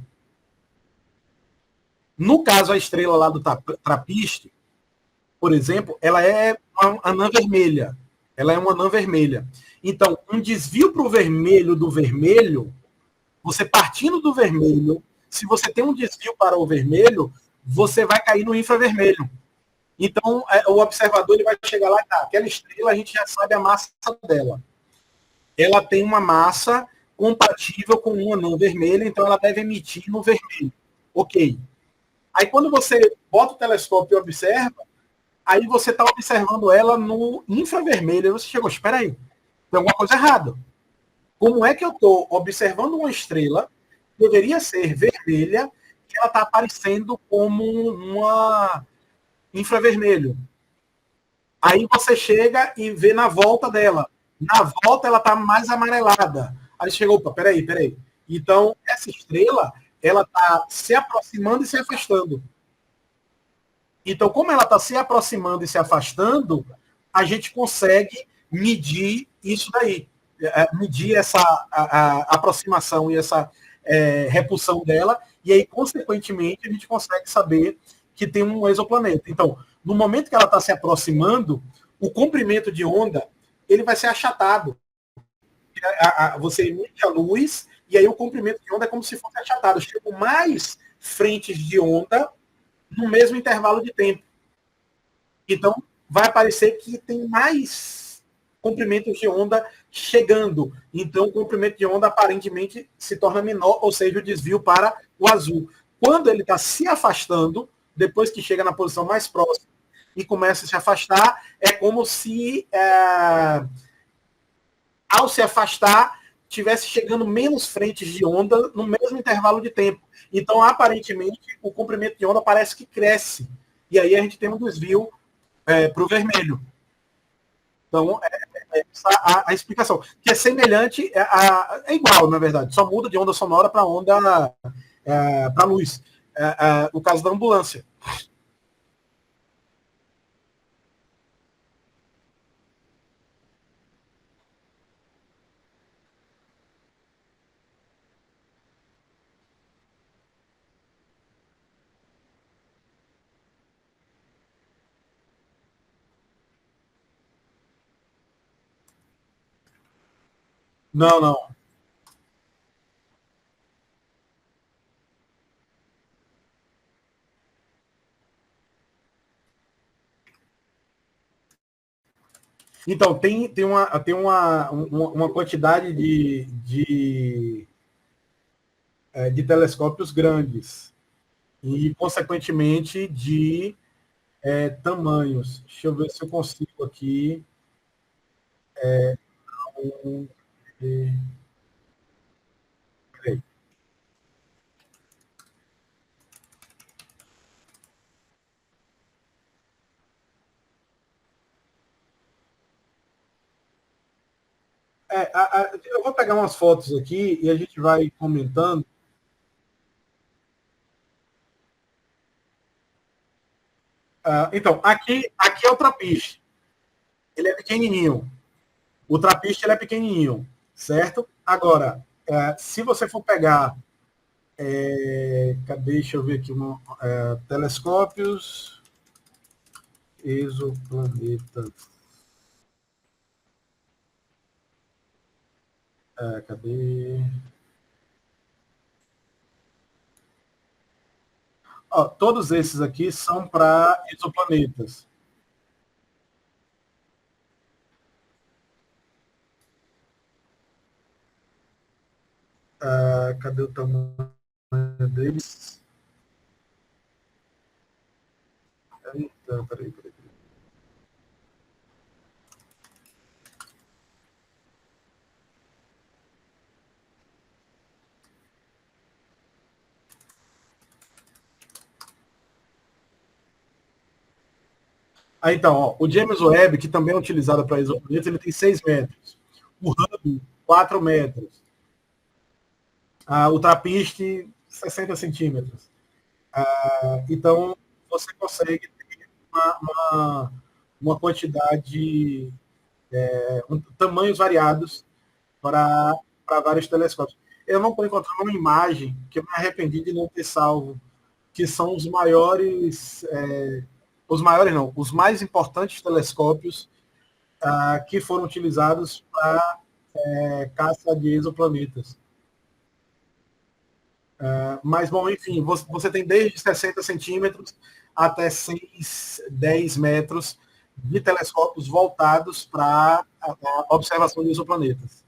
No caso, a estrela lá do Trappist, por exemplo, ela é uma anã vermelha. Ela é uma anã vermelha. Então, um desvio para o vermelho do vermelho, você partindo do vermelho, se você tem um desvio para o vermelho, você vai cair no infravermelho. Então, o observador ele vai chegar lá, tá, aquela estrela a gente já sabe a massa dela. Ela tem uma massa compatível com uma anã vermelha, então ela deve emitir no vermelho. Ok. Aí quando você bota o telescópio e observa, aí você está observando ela no infravermelho. Aí você chegou, espera aí, tem alguma coisa errada. Como é que eu estou observando uma estrela que deveria ser vermelha, que ela está aparecendo como uma infravermelho? Aí você chega e vê na volta dela. Na volta ela está mais amarelada. Aí chegou, opa, peraí. Então, essa estrela, ela está se aproximando e se afastando. Então, como ela está se aproximando e se afastando, a gente consegue medir isso daí. Medir essa aproximação e essa repulsão dela, e aí, consequentemente, a gente consegue saber que tem um exoplaneta. Então, no momento que ela está se aproximando, o comprimento de onda ele vai ser achatado. Você emite a luz, e aí o comprimento de onda é como se fosse achatado. Chegam mais frentes de onda no mesmo intervalo de tempo. Então, vai parecer que tem mais comprimentos de onda chegando. Então, o comprimento de onda aparentemente se torna menor, ou seja, o desvio para o azul. Quando ele está se afastando, depois que chega na posição mais próxima e começa a se afastar, é como se, ao se afastar, tivesse chegando menos frentes de onda no mesmo intervalo de tempo. Então, aparentemente, o comprimento de onda parece que cresce. E aí a gente tem um desvio para o vermelho. Então, essa a explicação. Que é semelhante, é igual, na verdade, só muda de onda sonora para onda para luz. O caso da ambulância. Não, não. Então, tem uma quantidade de telescópios grandes e, consequentemente, de tamanhos. Deixa eu ver se eu consigo aqui. Um, eu vou pegar umas fotos aqui e a gente vai comentando. Então, aqui é o trapiche. Ele é pequenininho. O trapiche ele é pequenininho, certo? Agora, se você for pegar, cadê? Deixa eu ver aqui, telescópios, exoplaneta. Cadê? Ó, todos esses aqui são para exoplanetas. Cadê o tamanho deles? Então, peraí. Então, ó, o James Webb, que também é utilizado para exoplanetas, ele tem 6 metros. O Hubble, 4 metros. O Trappist, 60 centímetros. Então, você consegue ter uma quantidade, tamanhos variados para vários telescópios. Eu não estou encontrando uma imagem que eu me arrependi de não ter salvo, que são os maiores não, os mais importantes telescópios que foram utilizados para caça de exoplanetas. Mas, bom, enfim, você tem desde 60 centímetros até 6, 10 metros de telescópios voltados para a observação de exoplanetas.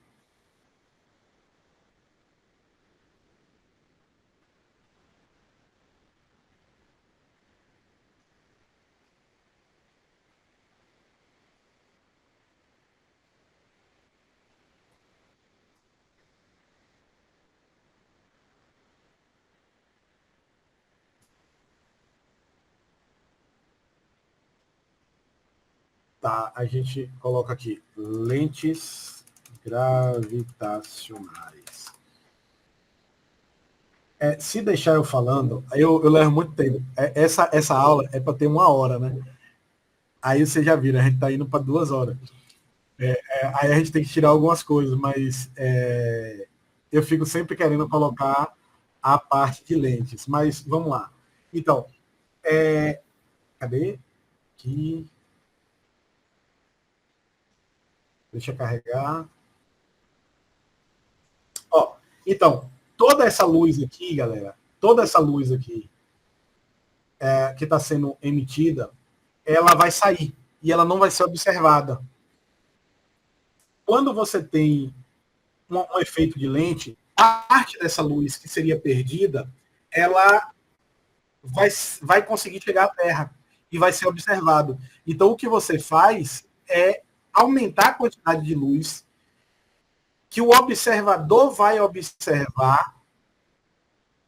Tá, a gente coloca aqui lentes gravitacionais. Se deixar eu falando, eu levo muito tempo. Essa aula é para ter 1 hora, né? Aí você já viram, a gente está indo para 2 horas. Aí a gente tem que tirar algumas coisas, mas eu fico sempre querendo colocar a parte de lentes. Mas vamos lá. Então, cadê? Aqui. Deixa eu carregar. Ó, então, toda essa luz aqui, galera, toda essa luz aqui que está sendo emitida, ela vai sair e ela não vai ser observada. Quando você tem um efeito de lente, a parte dessa luz que seria perdida, ela vai conseguir chegar à Terra e vai ser observado. Então, o que você faz é aumentar a quantidade de luz que o observador vai observar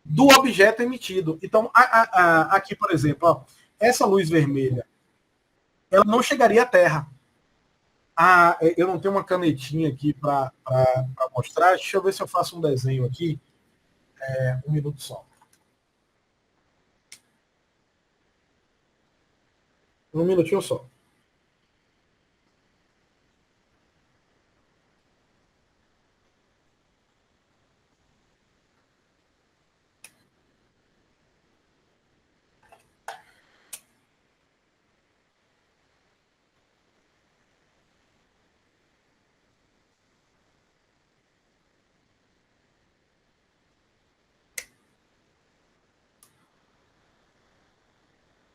do objeto emitido. Então, aqui, por exemplo, ó, essa luz vermelha, ela não chegaria à Terra. Eu não tenho uma canetinha aqui para mostrar. Deixa eu ver se eu faço um desenho aqui. 1 minuto só. 1 minutinho só.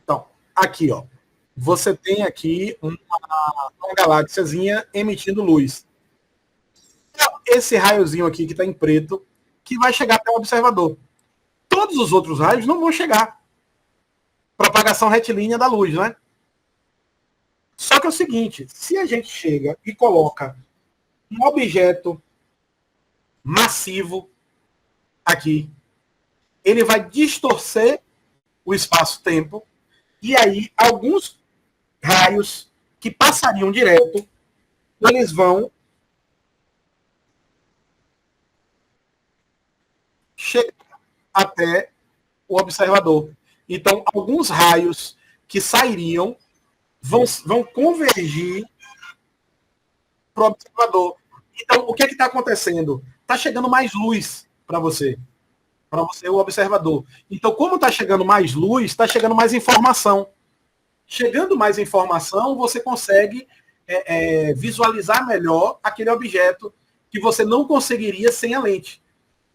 Então, aqui, ó. Você tem aqui uma galáxiazinha emitindo luz. Esse raiozinho aqui que está em preto, que vai chegar até o observador. Todos os outros raios não vão chegar. Propagação retilínea da luz, né? Só que é o seguinte, se a gente chega e coloca um objeto massivo aqui, ele vai distorcer o espaço-tempo e aí alguns raios que passariam direto, eles vão chegar até o observador. Então, alguns raios que sairiam vão convergir para o observador. Então, o que está acontecendo? Está chegando mais luz para você, o observador. Então, como está chegando mais luz, está chegando mais informação. Chegando mais informação, você consegue visualizar melhor aquele objeto que você não conseguiria sem a lente.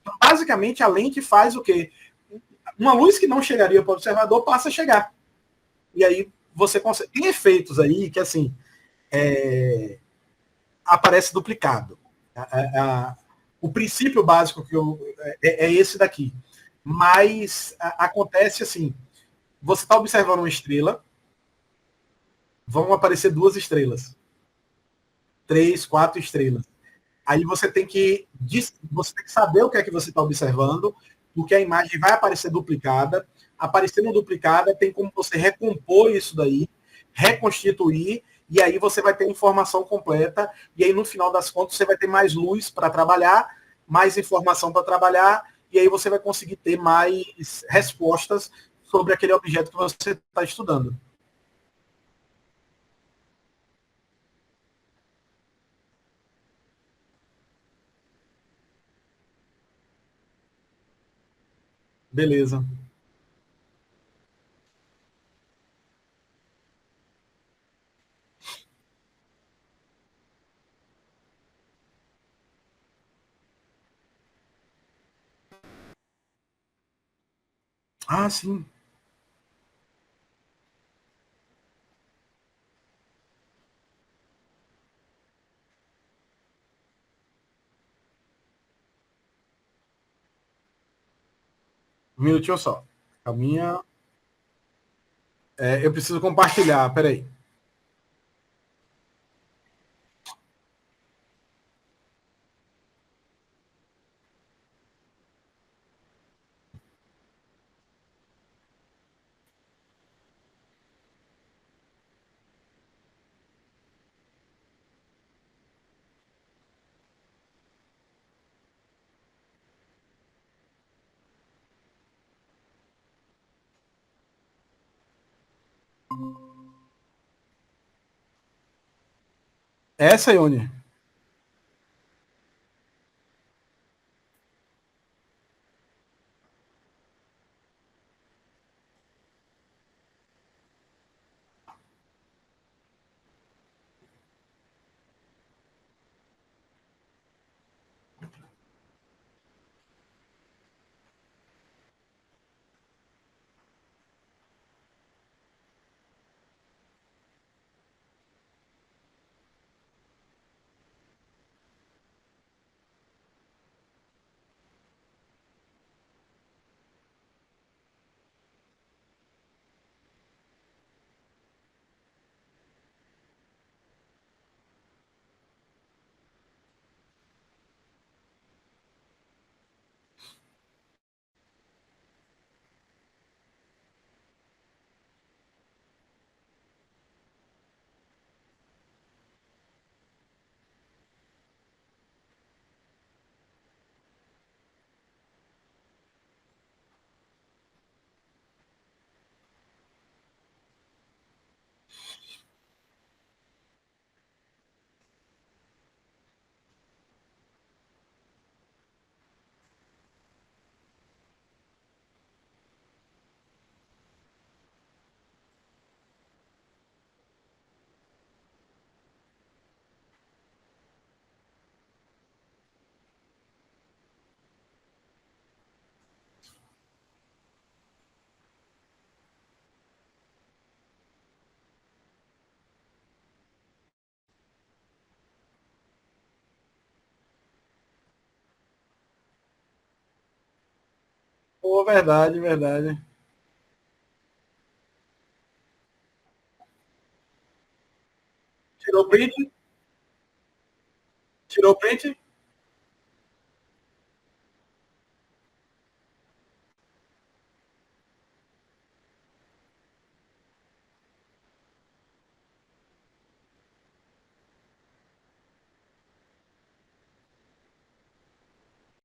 Então, basicamente, a lente faz o quê? Uma luz que não chegaria para o observador passa a chegar. E aí você consegue. Tem efeitos aí que, assim, aparece duplicado. O princípio básico é esse daqui. Mas acontece assim: você está observando uma estrela, vão aparecer 2 estrelas, 3, 4 estrelas. Aí você tem que saber o que é que você está observando, porque a imagem vai aparecer duplicada. Aparecendo duplicada, tem como você recompor isso daí, reconstituir, e aí você vai ter informação completa, e aí no final das contas você vai ter mais luz para trabalhar, mais informação para trabalhar, e aí você vai conseguir ter mais respostas sobre aquele objeto que você está estudando. Beleza. Ah, sim. 1 minutinho só. Calminha. Eu preciso compartilhar, peraí. Essa, Ione. Pô, verdade, verdade. Tirou print? Tirou print?